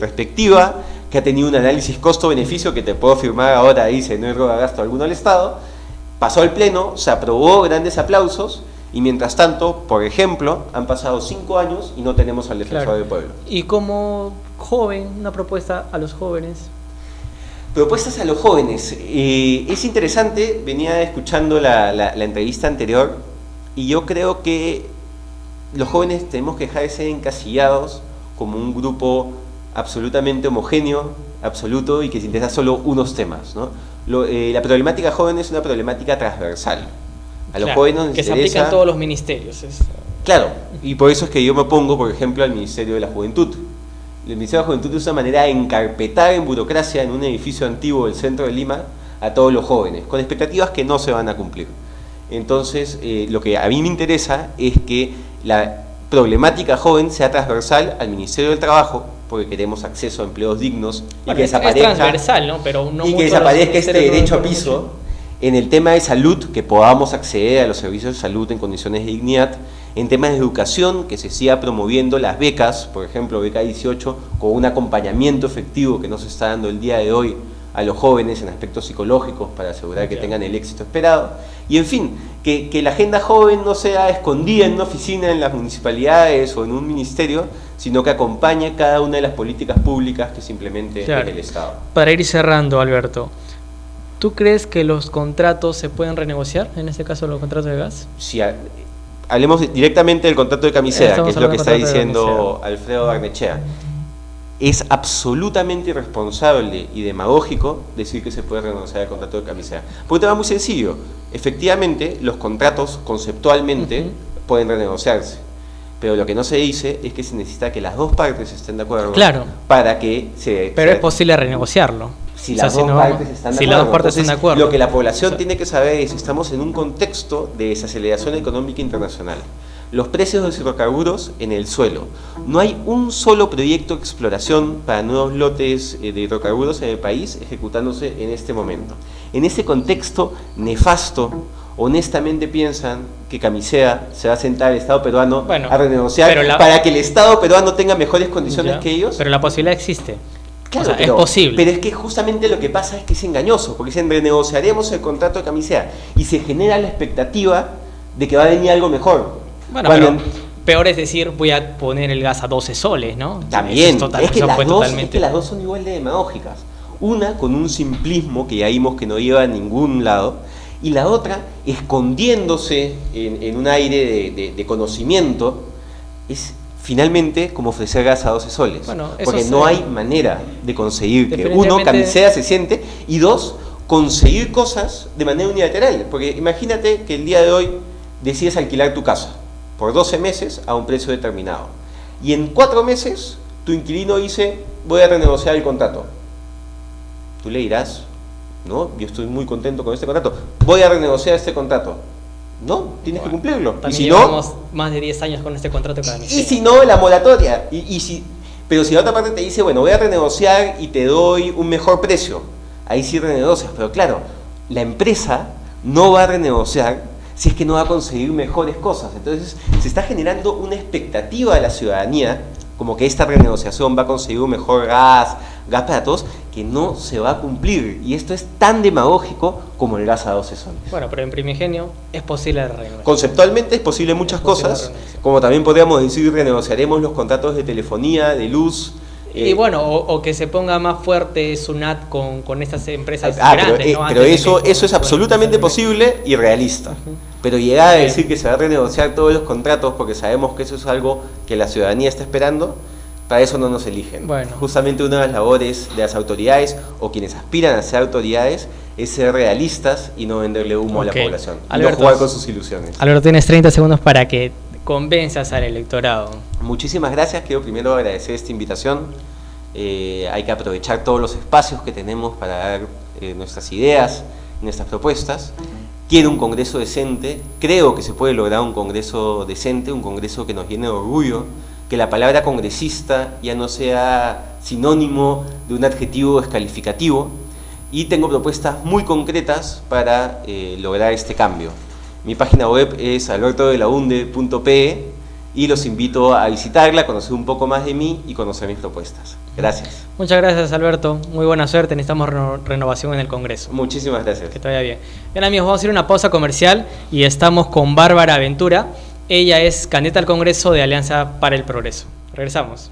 respectiva, que ha tenido un análisis costo-beneficio que te puedo firmar ahora, dice: no irroga gasto alguno al Estado. Pasó al Pleno, se aprobó, grandes aplausos, y mientras tanto, por ejemplo, han pasado 5 años y no tenemos al defensor del pueblo. Y como joven, una propuesta a los jóvenes. Propuestas a los jóvenes. Es interesante, venía escuchando la entrevista anterior, y yo creo que los jóvenes tenemos que dejar de ser encasillados como un grupo absolutamente homogéneo, absoluto, y que se interesa solo unos temas, ¿no? La problemática joven es una problemática transversal. A los jóvenes que se aplica en todos los ministerios. Claro, y por eso es que yo me opongo, por ejemplo, al Ministerio de la Juventud. El Ministerio de la Juventud es una manera de encarpetar en burocracia en un edificio antiguo del centro de Lima a todos los jóvenes, con expectativas que no se van a cumplir. Entonces, lo que a mí me interesa es que la problemática joven sea transversal al Ministerio del Trabajo, porque queremos acceso a empleos dignos y que desaparezca, es transversal, ¿no? Pero no, y que desaparezca este derecho a piso. En el tema de salud, que podamos acceder a los servicios de salud en condiciones de dignidad, En temas de educación, que se siga promoviendo las becas, por ejemplo, beca 18, con un acompañamiento efectivo que no se está dando el día de hoy a los jóvenes en aspectos psicológicos para asegurar que tengan el éxito esperado. Y en fin, que la agenda joven no sea escondida en una oficina en las municipalidades o en un ministerio, sino que acompañe cada una de las políticas públicas que se implemente en el Estado. Para ir cerrando, Alberto, ¿tú crees que los contratos se pueden renegociar? En este caso, los contratos de gas. Si hablemos directamente del contrato de Camisea, que es lo que está diciendo Alfredo Barnechea. Es absolutamente irresponsable y demagógico decir que se puede renegociar el contrato de Camisea. Por un tema muy sencillo. Efectivamente, los contratos conceptualmente pueden renegociarse. Pero lo que no se dice es que se necesita que las dos partes estén de acuerdo para que se... Pero es posible renegociarlo. Si las dos partes están de acuerdo. Si las dos partes están de acuerdo. Lo que la población tiene que saber es que estamos en un contexto de desaceleración económica internacional. Los precios de los hidrocarburos en el suelo. No hay un solo proyecto de exploración para nuevos lotes de hidrocarburos en el país ejecutándose en este momento. En ese contexto nefasto, honestamente piensan que Camisea se va a sentar el Estado peruano a renegociar para que el Estado peruano tenga mejores condiciones que ellos. Pero la posibilidad existe. Claro, es posible. Pero es que justamente lo que pasa es que es engañoso, porque dicen renegociaremos el contrato de Camisea y se genera la expectativa de que va a venir algo mejor. Bueno, pero peor es decir, voy a poner el gas a 12 soles, ¿no? También, es que las dos son igual de demagógicas. Una con un simplismo que ya vimos que no lleva a ningún lado, y la otra escondiéndose en un aire de conocimiento, es finalmente como ofrecer gas a 12 soles. Bueno, porque no hay manera de conseguir que uno, Camisea se siente, y dos, conseguir cosas de manera unilateral. Porque imagínate que el día de hoy decides alquilar tu casa por 12 meses a un precio determinado. Y en 4 meses tu inquilino dice, voy a renegociar el contrato. Tú le dirás, no, yo estoy muy contento con este contrato, voy a renegociar este contrato. No, tienes que cumplirlo. Y si llevamos más de 10 años con este contrato cada mes. Y si no, la moratoria. Pero si la otra parte te dice, bueno, voy a renegociar y te doy un mejor precio, ahí sí renegocias. Pero claro, la empresa no va a renegociar si es que no va a conseguir mejores cosas. Entonces se está generando una expectativa de la ciudadanía como que esta renegociación va a conseguir un mejor gas para todos, que no se va a cumplir. Y esto es tan demagógico como el gas a 12 soles. Bueno, pero en primigenio es posible renegociar. Conceptualmente es posible muchas cosas, como también podríamos decir renegociaremos los contratos de telefonía, de luz. Y bueno, o que se ponga más fuerte SUNAT con estas empresas grandes. Pero eso es absolutamente posible y realista. Pero llegar a decir que se va a renegociar todos los contratos porque sabemos que eso es algo que la ciudadanía está esperando, para eso no nos eligen. Justamente una de las labores de las autoridades o quienes aspiran a ser autoridades es ser realistas y no venderle humo a la población. Alberto, y no jugar con sus ilusiones. Alberto, tienes 30 segundos para que convenzas al electorado. Muchísimas gracias. Quiero primero agradecer esta invitación. Hay que aprovechar todos los espacios que tenemos para dar nuestras ideas, nuestras propuestas. Quiero un Congreso decente. Creo que se puede lograr un Congreso decente, un Congreso que nos llene de orgullo, que la palabra congresista ya no sea sinónimo de un adjetivo descalificativo, y tengo propuestas muy concretas para lograr este cambio. Mi página web es albertodelaunde.pe y los invito a visitarla, a conocer un poco más de mí y conocer mis propuestas. Gracias. Muchas gracias, Alberto. Muy buena suerte. Necesitamos renovación en el Congreso. Muchísimas gracias. Que te vaya bien. Bien, amigos, vamos a ir a una pausa comercial y estamos con Bárbara Ventura. Ella es candidata al Congreso de Alianza para el Progreso. Regresamos.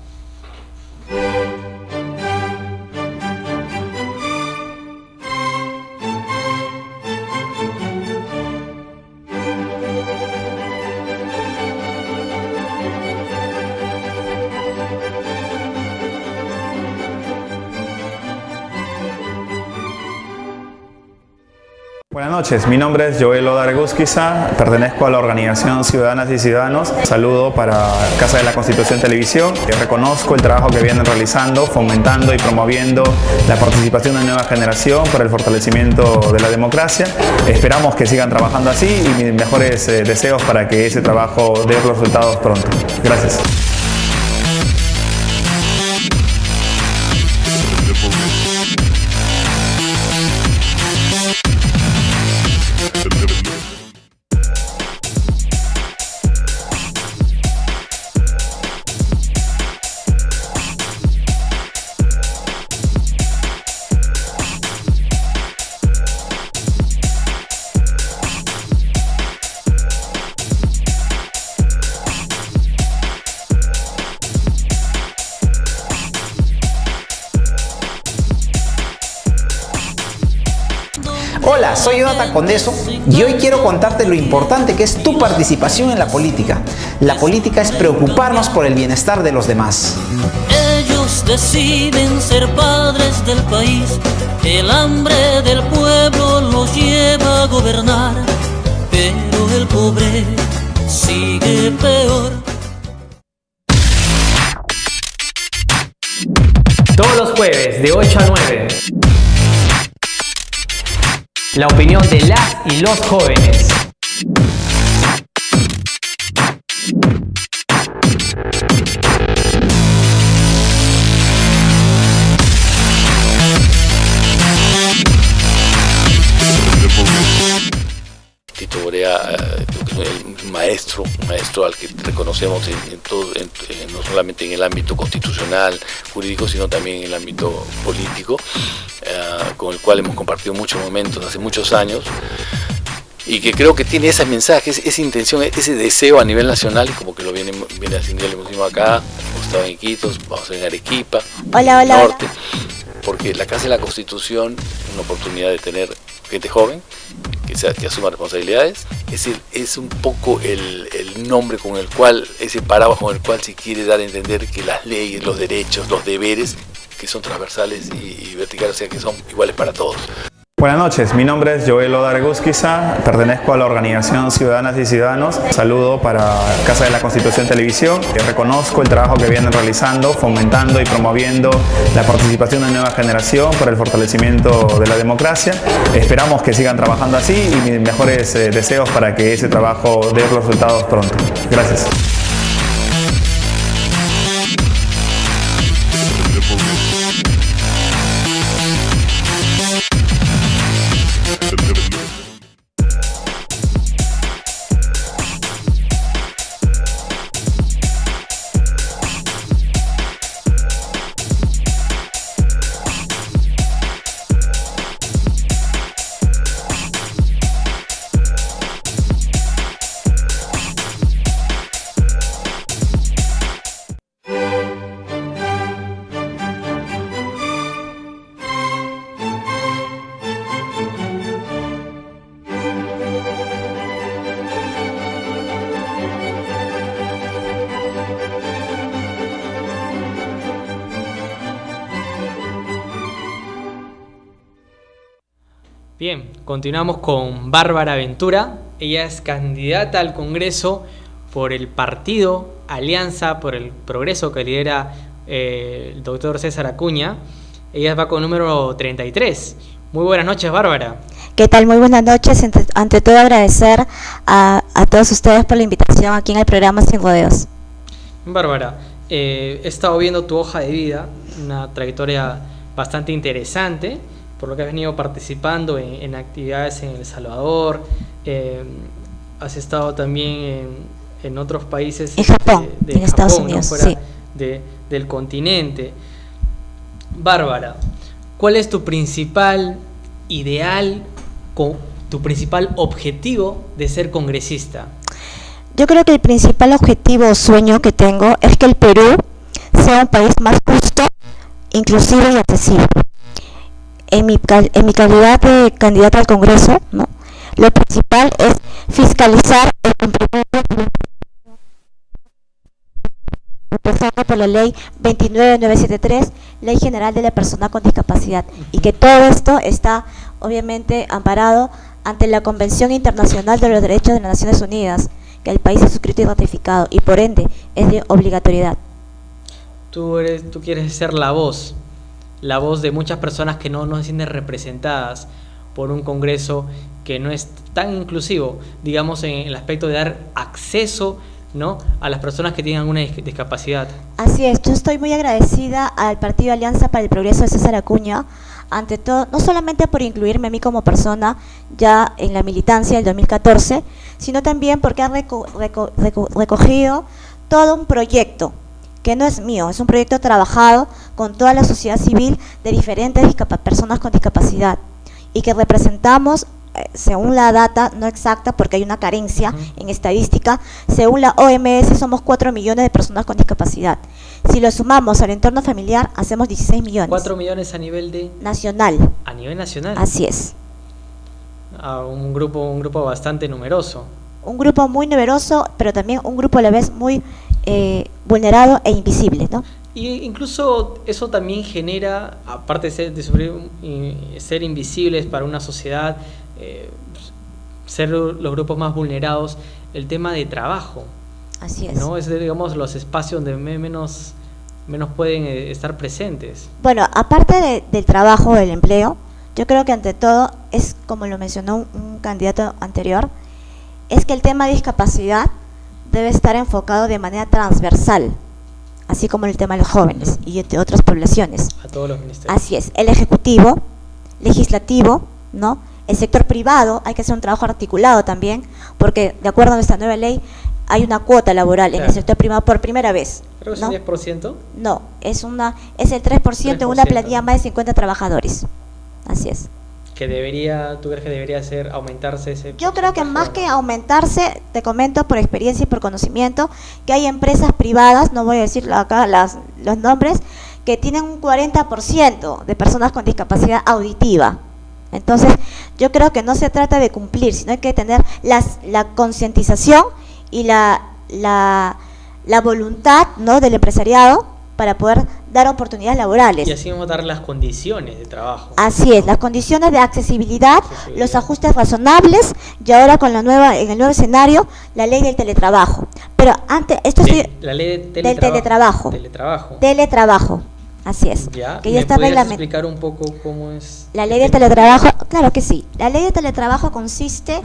Buenas noches, mi nombre es Joel Odargusquiza, pertenezco a la organización Ciudadanas y Ciudadanos. Saludo para Casa de la Constitución Televisión. Reconozco el trabajo que vienen realizando, fomentando y promoviendo la participación de nueva generación para el fortalecimiento de la democracia. Esperamos que sigan trabajando así y mis mejores deseos para que ese trabajo dé resultados pronto. Gracias. Hola, soy Jonathan Condeso y hoy quiero contarte lo importante que es tu participación en la política. La política es preocuparnos por el bienestar de los demás. Ellos deciden ser padres del país, el hambre del pueblo los lleva a gobernar, pero el pobre sigue peor. Todos los jueves de 8 a 9. La opinión de las y los jóvenes. Tito Borea, un maestro al que reconocemos no solamente en el ámbito constitucional, jurídico, sino también en el ámbito político, con el cual hemos compartido muchos momentos hace muchos años, y que creo que tiene ese mensaje, esa intención, ese deseo a nivel nacional, y como que lo viene haciendo, lo hicimos acá, hemos estado en Iquitos, vamos a estar en Arequipa, hola, en el norte, porque la Casa de la Constitución es una oportunidad de tener gente joven que asuma responsabilidades. Es decir, es un poco el nombre con el cual, ese paraguas con el cual se quiere dar a entender que las leyes, los derechos, los deberes, que son transversales y verticales, o sea, que son iguales para todos. Buenas noches, mi nombre es Joel Odargusquiza, pertenezco a la organización Ciudadanas y Ciudadanos. Saludo para Casa de la Constitución Televisión. Reconozco el trabajo que vienen realizando, fomentando y promoviendo la participación de nueva generación para el fortalecimiento de la democracia. Esperamos que sigan trabajando así y mis mejores deseos para que ese trabajo dé resultados pronto. Gracias. Bien, continuamos con Bárbara Ventura. Ella es candidata al Congreso por el partido Alianza por el Progreso que lidera el doctor César Acuña. Ella va con número 33. Muy buenas noches, Bárbara. ¿Qué tal? Muy buenas noches. Ante todo, agradecer a todos ustedes por la invitación aquí en el programa Sin Rodeos. Bárbara, he estado viendo tu hoja de vida, una trayectoria bastante interesante, por lo que has venido participando en actividades en El Salvador, has estado también en otros países en Japón, de en Japón, Estados Unidos, ¿no? Fuera sí. del continente. Bárbara, ¿cuál es tu principal ideal, tu principal objetivo de ser congresista? Yo creo que el principal objetivo o sueño que tengo es que el Perú sea un país más justo, inclusivo y accesible. En mi calidad de candidata al Congreso, ¿no?, lo principal es fiscalizar el cumplimiento, empezando por la ley 29973, Ley General de la Persona con Discapacidad, y que todo esto está obviamente amparado ante la Convención Internacional de los Derechos de las Naciones Unidas, que el país ha suscrito y ratificado, y por ende es de obligatoriedad. Tú quieres ser la voz de muchas personas que no se sienten representadas por un Congreso que no es tan inclusivo, digamos, en el aspecto de dar acceso, ¿no?, a las personas que tienen alguna discapacidad. Así es, yo estoy muy agradecida al Partido Alianza para el Progreso de César Acuña, ante todo, no solamente por incluirme a mí como persona ya en la militancia del 2014, sino también porque han recogido todo un proyecto que no es mío, es un proyecto trabajado con toda la sociedad civil de diferentes personas con discapacidad, y que representamos, según la data no exacta porque hay una carencia en estadística, según la OMS somos 4 millones de personas con discapacidad. Si lo sumamos al entorno familiar, hacemos 16 millones. 4 millones a nivel de... nacional. A nivel nacional. Así es. a un grupo bastante numeroso. Un grupo muy numeroso, pero también un grupo a la vez muy vulnerado e invisible, ¿no? Y incluso eso también genera, aparte de ser invisibles para una sociedad, ser los grupos más vulnerados, el tema de trabajo. Así es. ¿No? Es, digamos, los espacios donde menos pueden estar presentes. Bueno, aparte del trabajo, del empleo, yo creo que ante todo es, como lo mencionó un candidato anterior, es que el tema de discapacidad debe estar enfocado de manera transversal, así como el tema de los jóvenes y de otras poblaciones. A todos los ministerios. Así es, el ejecutivo, legislativo, ¿no? El sector privado, hay que hacer un trabajo articulado también, porque de acuerdo a nuestra nueva ley, hay una cuota laboral en el sector privado por primera vez. Creo que es ¿no? un 10%. No, es el 3% de una plantilla más de 50 trabajadores. Así es. ¿Tú crees que debería aumentarse ese? Yo creo que más que aumentarse, te comento por experiencia y por conocimiento, que hay empresas privadas, no voy a decir acá los nombres, que tienen un 40% de personas con discapacidad auditiva. Entonces, yo creo que no se trata de cumplir, sino hay que tener la concientización y la voluntad, ¿no?, del empresariado para poder dar oportunidades laborales. Y así vamos a dar las condiciones de trabajo. Así es, las condiciones de accesibilidad, los ajustes razonables, y ahora con en el nuevo escenario, la ley del teletrabajo. Pero antes, La ley del teletrabajo. Teletrabajo, así es. ¿Ya? Que ya ¿Me está podrías reglamentado. explicar un poco cómo es? La ley del teletrabajo, claro que sí. La ley del teletrabajo consiste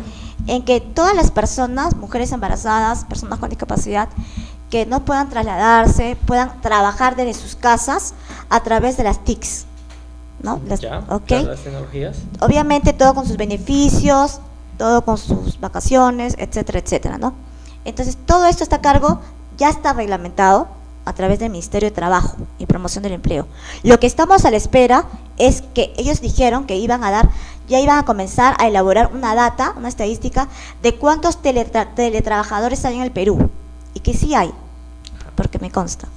en que todas las personas, mujeres embarazadas, personas con discapacidad, que no puedan trasladarse, puedan trabajar desde sus casas a través de las TICs, ¿no? Las tecnologías. Obviamente todo con sus beneficios, todo con sus vacaciones, etcétera, etcétera, ¿no? Entonces todo esto está a cargo, ya está reglamentado a través del Ministerio de Trabajo y Promoción del Empleo. Lo que estamos a la espera es que ellos dijeron que ya iban a comenzar a elaborar una estadística de cuántos teletrabajadores hay en el Perú. Y que sí hay, porque me consta.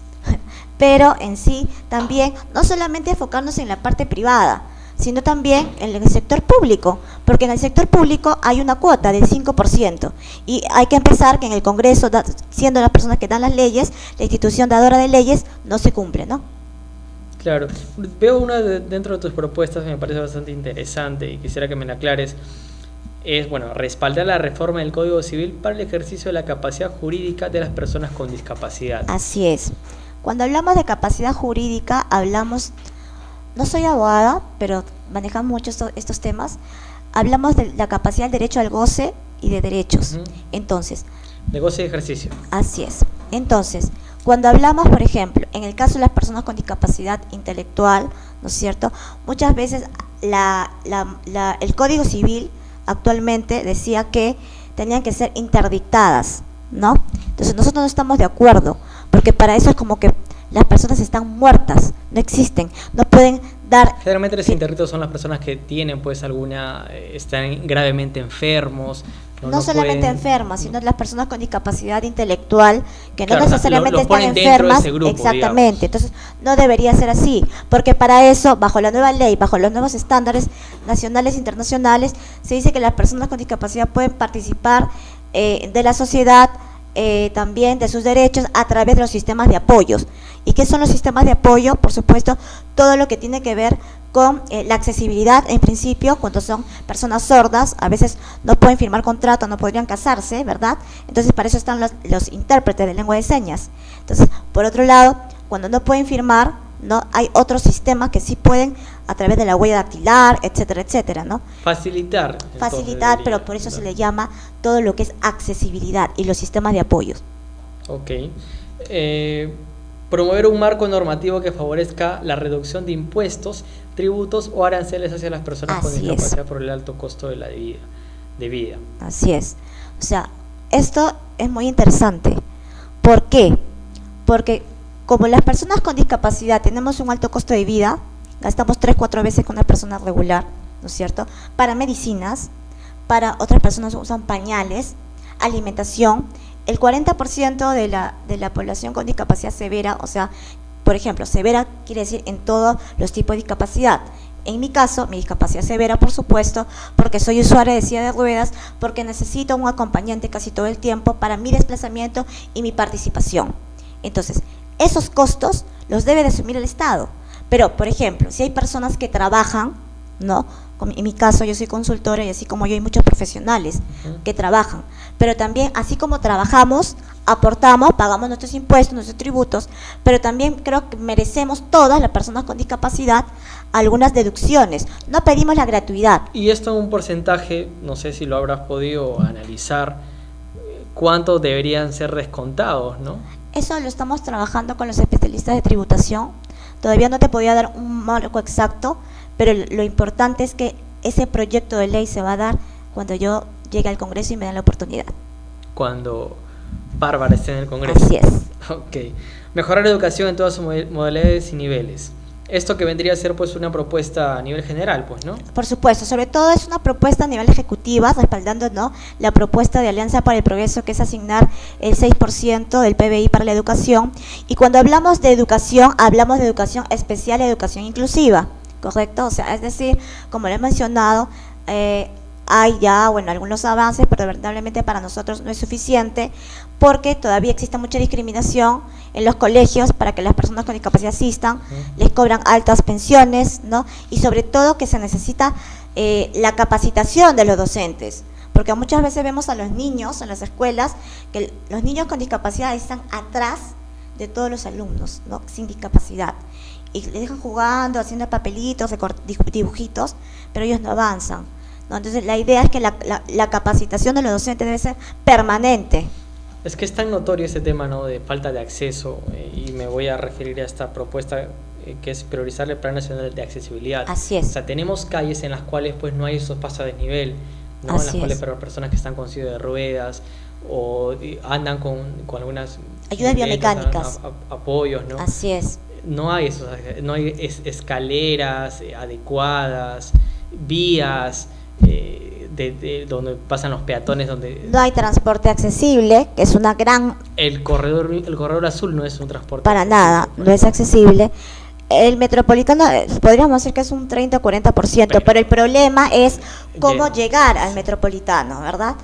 Pero en sí también, no solamente enfocarnos en la parte privada, sino también en el sector público, porque en el sector público hay una cuota del 5%, y hay que empezar que en el Congreso, siendo las personas que dan las leyes, la institución dadora de leyes no se cumple, ¿no? Claro, veo una dentro de tus propuestas que me parece bastante interesante y quisiera que me la aclares. Es, respaldar la reforma del Código Civil para el ejercicio de la capacidad jurídica de las personas con discapacidad. Así es. Cuando hablamos de capacidad jurídica, no soy abogada, pero manejamos mucho estos temas, hablamos de la capacidad del derecho al goce y de derechos. Entonces, de goce y ejercicio. Así es. Entonces, cuando hablamos, por ejemplo, en el caso de las personas con discapacidad intelectual, ¿no es cierto? Muchas veces el Código Civil actualmente decía que tenían que ser interdictadas, ¿no? Entonces nosotros no estamos de acuerdo, porque para eso es como que las personas están muertas, no existen, no pueden dar... Generalmente los interdictos son las personas que tienen están gravemente enfermos. No solamente enfermas, sino las personas con discapacidad intelectual, que no necesariamente están enfermas. Grupo, exactamente, entonces no debería ser así, porque para eso, bajo la nueva ley, bajo los nuevos estándares nacionales e internacionales, se dice que las personas con discapacidad pueden participar de la sociedad, también de sus derechos a través de los sistemas de apoyos. ¿Y qué son los sistemas de apoyo? Por supuesto, todo lo que tiene que ver con la accesibilidad, en principio, cuando son personas sordas, a veces no pueden firmar contrato, no podrían casarse, ¿verdad? Entonces, para eso están los intérpretes de lengua de señas. Entonces, por otro lado, cuando no pueden firmar, ¿no?, hay otros sistemas que sí pueden, a través de la huella dactilar, etcétera, etcétera, ¿no? Facilitar, pero por eso se le llama todo lo que es accesibilidad y los sistemas de apoyos. Ok. Promover un marco normativo que favorezca la reducción de impuestos, tributos o aranceles hacia las personas con discapacidad por el alto costo de la vida. Así es. O sea, esto es muy interesante. ¿Por qué? Porque como las personas con discapacidad tenemos un alto costo de vida, gastamos 3-4 veces con una persona regular, ¿no es cierto? Para medicinas, para otras personas usan pañales, alimentación. El 40% de la población con discapacidad severa, o sea, por ejemplo, severa quiere decir en todos los tipos de discapacidad, En mi caso, mi discapacidad severa, por supuesto, porque soy usuaria de silla de ruedas, porque necesito un acompañante casi todo el tiempo para mi desplazamiento y mi participación. Entonces, esos costos los debe de asumir el Estado. Pero, por ejemplo, si hay personas que trabajan, ¿no? En mi caso, yo soy consultora y así como yo hay muchos profesionales que trabajan. Pero también, así como trabajamos, aportamos, pagamos nuestros impuestos, nuestros tributos, pero también creo que merecemos todas las personas con discapacidad algunas deducciones. No pedimos la gratuidad. Y esto en un porcentaje, no sé si lo habrás podido analizar, ¿cuántos deberían ser descontados, no? Eso lo estamos trabajando con los especialistas de tributación. Todavía no te podía dar un marco exacto, pero lo importante es que ese proyecto de ley se va a dar cuando yo llegue al Congreso y me den la oportunidad. Cuando Bárbara esté en el Congreso. Así es. Ok. Mejorar la educación en todas sus modalidades y niveles. Esto que vendría a ser pues una propuesta a nivel general, pues, ¿no? Por supuesto, sobre todo es una propuesta a nivel ejecutiva, respaldando, ¿no?, la propuesta de Alianza para el Progreso, que es asignar el 6% del PBI para la educación. Y cuando hablamos de educación especial y educación inclusiva, ¿correcto? O sea, es decir, como lo he mencionado, hay ya, bueno, algunos avances, pero lamentablemente para nosotros no es suficiente, porque todavía existe mucha discriminación en los colegios para que las personas con discapacidad asistan, les cobran altas pensiones, ¿no? Y sobre todo que se necesita la capacitación de los docentes, porque muchas veces vemos a los niños en las escuelas, que los niños con discapacidad están atrás de todos los alumnos, ¿no?, sin discapacidad, y les dejan jugando, haciendo papelitos, dibujitos, pero ellos no avanzan, ¿no? Entonces la idea es que la capacitación de los docentes debe ser permanente. Es que es tan notorio ese tema, ¿no?, de falta de acceso, y me voy a referir a esta propuesta que es priorizar el Plan Nacional de Accesibilidad. Así es. O sea, tenemos calles en las cuales pues no hay esos pasos a desnivel, ¿no? En las cuales para personas que están con silla de ruedas o andan con algunas ayudas biomecánicas, apoyos, ¿no? Así es. No hay escaleras adecuadas, vías donde pasan los peatones, donde no hay transporte accesible, que es una gran... El corredor azul no es un transporte para accesible, nada, no es accesible. El metropolitano, podríamos decir que es un 30 o 40%, pero el problema es cómo llegar al metropolitano, ¿verdad?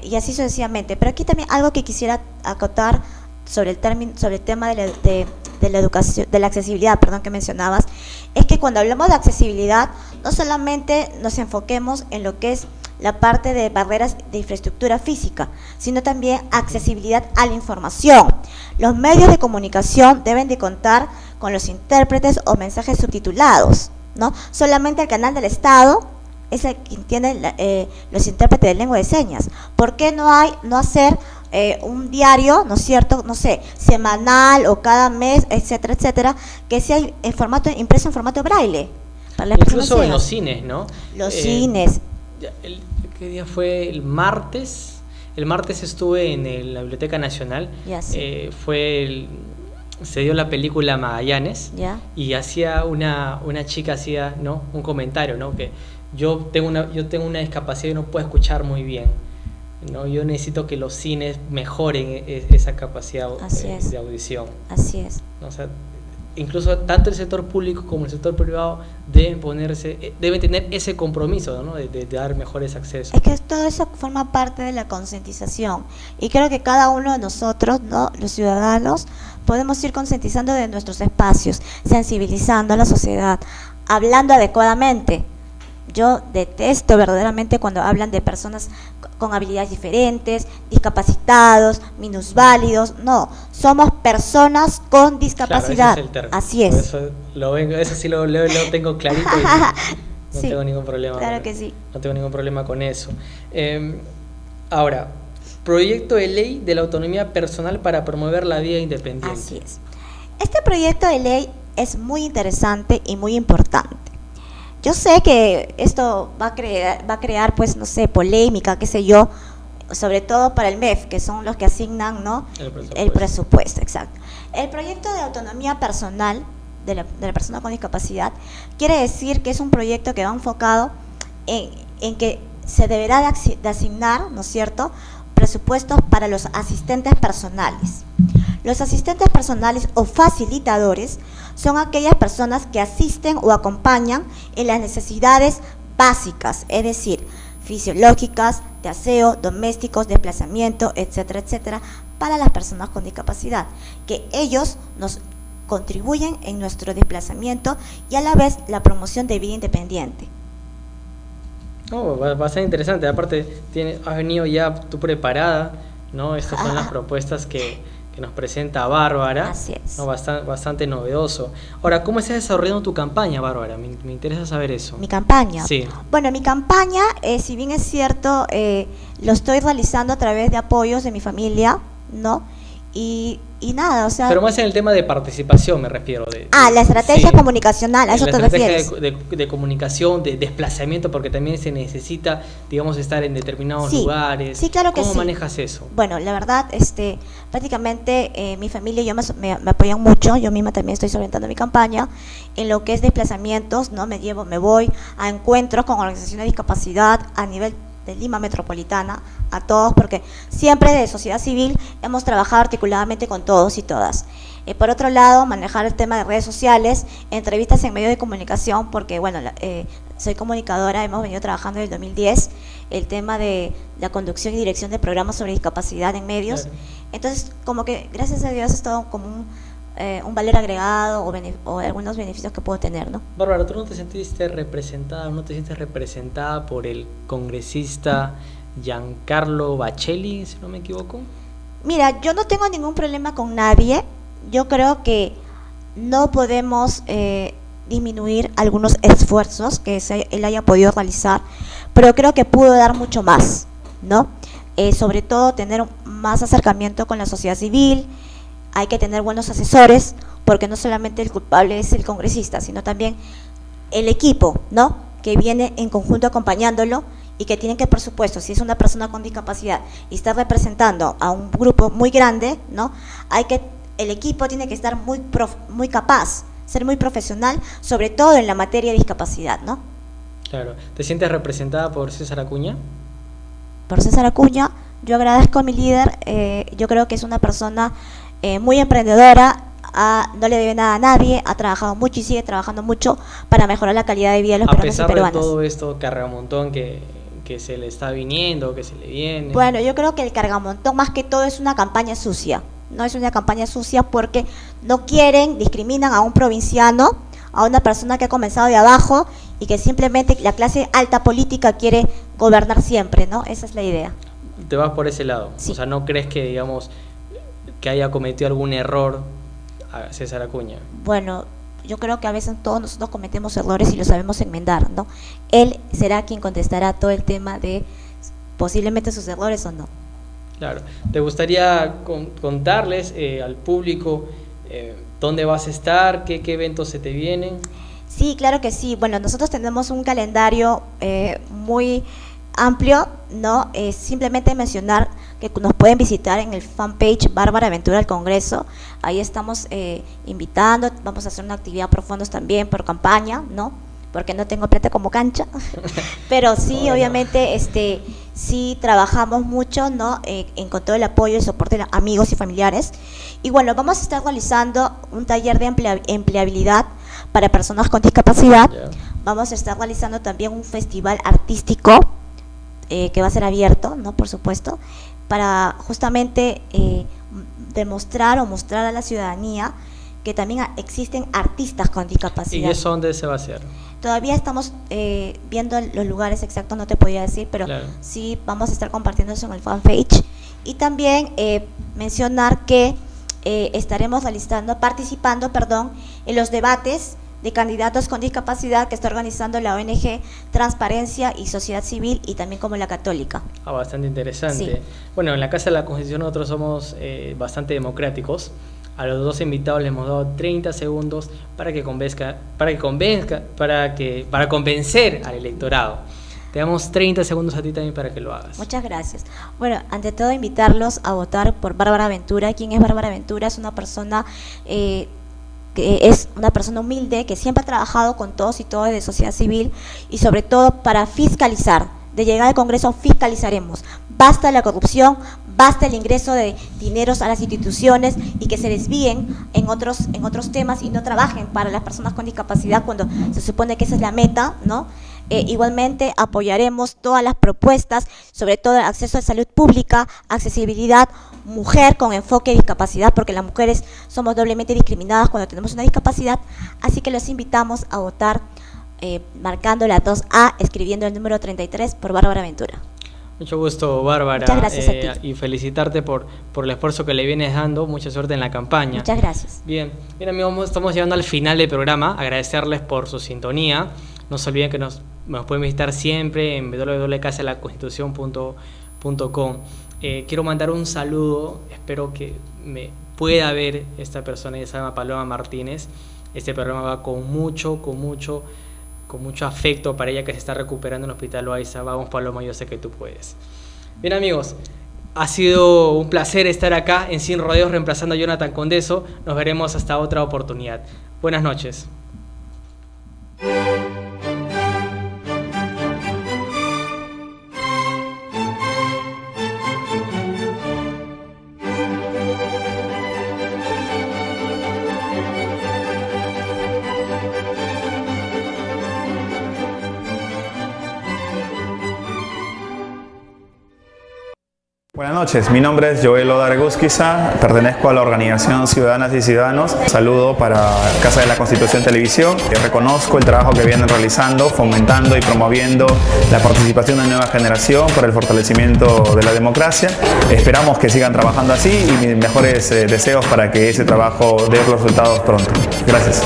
Y así sucesivamente. Pero aquí también algo que quisiera acotar sobre el tema de la educación, de la accesibilidad, perdón, que mencionabas, es que cuando hablamos de accesibilidad, no solamente nos enfoquemos en lo que es la parte de barreras de infraestructura física, sino también accesibilidad a la información. Los medios de comunicación deben de contar con los intérpretes o mensajes subtitulados, ¿no? Solamente el canal del Estado es el que tiene los intérpretes de lengua de señas. ¿Por qué no hacer un diario, ¿no es cierto?, no sé, semanal o cada mes, etcétera, etcétera, que sea impreso en formato braille? Para las incluso en los cines, ¿no? Los cines. ¿Qué día fue? El martes. El martes estuve en la Biblioteca Nacional. Ya, sí. Se dio la película Magallanes. Ya. Y hacía una chica hacía, ¿no?, un comentario, ¿no?, que yo tengo una discapacidad y no puedo escuchar muy bien, ¿no? Yo necesito que los cines mejoren esa capacidad de audición. Así es. O sea, incluso tanto el sector público como el sector privado deben tener ese compromiso, ¿no?, de dar mejores accesos. Es que todo eso forma parte de la concientización, y creo que cada uno de nosotros, ¿no?, los ciudadanos, podemos ir concientizando de nuestros espacios, sensibilizando a la sociedad, hablando adecuadamente. Yo detesto verdaderamente cuando hablan de personas con habilidades diferentes, discapacitados, minusválidos. No, somos personas con discapacidad. Claro, ese es el término. Así es. Eso sí lo tengo clarito y no sí, tengo ningún problema. Claro que sí. No tengo ningún problema con eso. Ahora, proyecto de ley de la autonomía personal para promover la vida independiente. Así es. Este proyecto de ley es muy interesante y muy importante. Yo sé que esto va a crear, pues, no sé, polémica, qué sé yo, sobre todo para el MEF, que son los que asignan, ¿no?, el presupuesto, exacto. El proyecto de autonomía personal de la persona con discapacidad quiere decir que es un proyecto que va enfocado en que se deberá de asignar, ¿no es cierto?, presupuestos para los asistentes personales. Los asistentes personales o facilitadores son aquellas personas que asisten o acompañan en las necesidades básicas, es decir, fisiológicas, de aseo, domésticos, desplazamiento, etcétera, etcétera, para las personas con discapacidad, que ellos nos contribuyen en nuestro desplazamiento y a la vez la promoción de vida independiente. Oh, bastante interesante. Aparte, has venido ya tú preparada, ¿no? Estas son las propuestas que nos presenta Bárbara. Así es. ¿No? Bastante novedoso. Ahora, ¿cómo estás desarrollando tu campaña, Bárbara? Me interesa saber eso. ¿Mi campaña? Sí. Bueno, mi campaña, si bien es cierto, lo estoy realizando a través de apoyos de mi familia, ¿no? Y nada, o sea... Pero más en el tema de participación me refiero. La estrategia comunicacional, ¿a eso te refieres? La estrategia de comunicación, de desplazamiento, porque también se necesita, digamos, estar en determinados lugares. Sí, claro que sí. ¿Cómo manejas eso? Bueno, la verdad, prácticamente mi familia y yo me apoyan mucho, yo misma también estoy solventando mi campaña, en lo que es desplazamientos, ¿no? Me voy a encuentros con organizaciones de discapacidad a nivel de Lima Metropolitana, a todos, porque siempre de sociedad civil hemos trabajado articuladamente con todos y todas. Por otro lado, manejar el tema de redes sociales, entrevistas en medios de comunicación, porque bueno, soy comunicadora, hemos venido trabajando desde el 2010, el tema de la conducción y dirección de programas sobre discapacidad en medios. Claro. Entonces, como que gracias a Dios es todo como un valor agregado o algunos beneficios que puedo tener, ¿no? Bárbara, ¿tú no te sentiste representada, no te sientes representada por el congresista Giancarlo Bacelli, si no me equivoco? Mira, yo no tengo ningún problema con nadie. Yo creo que no podemos disminuir algunos esfuerzos que él haya podido realizar, pero creo que pudo dar mucho más, ¿no? Sobre todo tener más acercamiento con la sociedad civil. Hay que tener buenos asesores, porque no solamente el culpable es el congresista, sino también el equipo, ¿no? Que viene en conjunto acompañándolo y que tienen que, por supuesto, si es una persona con discapacidad y está representando a un grupo muy grande, ¿no? El equipo tiene que estar muy capaz, ser muy profesional, sobre todo en la materia de discapacidad, ¿no? Claro. ¿Te sientes representada por César Acuña? Por César Acuña, yo agradezco a mi líder, yo creo que es una persona muy emprendedora, no le debe nada a nadie, ha trabajado mucho y sigue trabajando mucho para mejorar la calidad de vida de los peruanos y peruanas. A pesar de todo esto cargamontón que se le está viniendo, que se le viene. Bueno, yo creo que el cargamontón más que todo es una campaña sucia, no es una campaña sucia porque no discriminan a un provinciano, a una persona que ha comenzado de abajo y que simplemente la clase alta política quiere gobernar siempre, ¿no? Esa es la idea. ¿Te vas por ese lado? Sí. O sea, ¿no crees que, digamos, que haya cometido algún error a César Acuña? Bueno, yo creo que a veces todos nosotros cometemos errores y lo sabemos enmendar, ¿no? Él será quien contestará todo el tema de posiblemente sus errores o no. Claro. ¿Te gustaría contarles al público dónde vas a estar, qué eventos se te vienen? Sí, claro que sí. Bueno, nosotros tenemos un calendario muy amplio, ¿no? Simplemente mencionar que nos pueden visitar en el fanpage Bárbara Ventura del Congreso. Ahí estamos invitando, vamos a hacer una actividad por fondos también, por campaña, ¿no? Porque no tengo plata como cancha, pero sí, bueno, obviamente, sí trabajamos mucho, ¿no? Con todo el apoyo y el soporte de amigos y familiares. Y bueno, vamos a estar realizando un taller de empleabilidad para personas con discapacidad. Yeah. Vamos a estar realizando también un festival artístico que va a ser abierto, ¿no? Por supuesto, para justamente demostrar o mostrar a la ciudadanía que también existen artistas con discapacidad. ¿Y eso dónde se va a hacer? Todavía estamos viendo los lugares exactos, no te podía decir, pero claro, sí vamos a estar compartiendo eso en el fanpage. Y también mencionar que estaremos participando en los debates de candidatos con discapacidad que está organizando la ONG Transparencia y Sociedad Civil y también como la Católica. Bastante interesante. Sí. Bueno, en la Casa de la Constitución nosotros somos bastante democráticos. A los dos invitados les hemos dado 30 segundos para convencer al electorado. Te damos 30 segundos a ti también para que lo hagas. Muchas gracias. Bueno, ante todo invitarlos a votar por Bárbara Ventura. ¿Quién es Bárbara Ventura? Es una persona que es una persona humilde, que siempre ha trabajado con todos y todas de sociedad civil y sobre todo para fiscalizar, de llegar al Congreso fiscalizaremos. Basta la corrupción, basta el ingreso de dineros a las instituciones y que se desvíen en otros temas y no trabajen para las personas con discapacidad cuando se supone que esa es la meta, ¿no? Igualmente apoyaremos todas las propuestas, sobre todo el acceso a salud pública, accesibilidad, mujer con enfoque de discapacidad, porque las mujeres somos doblemente discriminadas cuando tenemos una discapacidad, así que los invitamos a votar marcando la 2A, escribiendo el número 33 por Bárbara Ventura. Mucho gusto, Bárbara. Muchas gracias a ti. Y felicitarte por el esfuerzo que le vienes dando. Mucha suerte en la campaña. Muchas gracias. Bien, amigos, estamos llegando al final del programa. Agradecerles por su sintonía. No se olviden que nos pueden visitar siempre en www.casalaconstitucion.com. Quiero mandar un saludo. Espero que me pueda ver esta persona, que se llama Paloma Martínez. Este programa va con mucho afecto para ella, que se está recuperando en el Hospital Loaiza. Vamos, Paloma, yo sé que tú puedes. Bien, amigos, ha sido un placer estar acá en Sin Rodeos reemplazando a Jonathan Condeso. Nos veremos hasta otra oportunidad. Buenas noches. Buenas noches, mi nombre es Joel Odargusquiza, pertenezco a la organización Ciudadanas y Ciudadanos. Saludo para Casa de la Constitución Televisión. Reconozco el trabajo que vienen realizando, fomentando y promoviendo la participación de nueva generación para el fortalecimiento de la democracia. Esperamos que sigan trabajando así y mis mejores deseos para que ese trabajo dé resultados pronto. Gracias.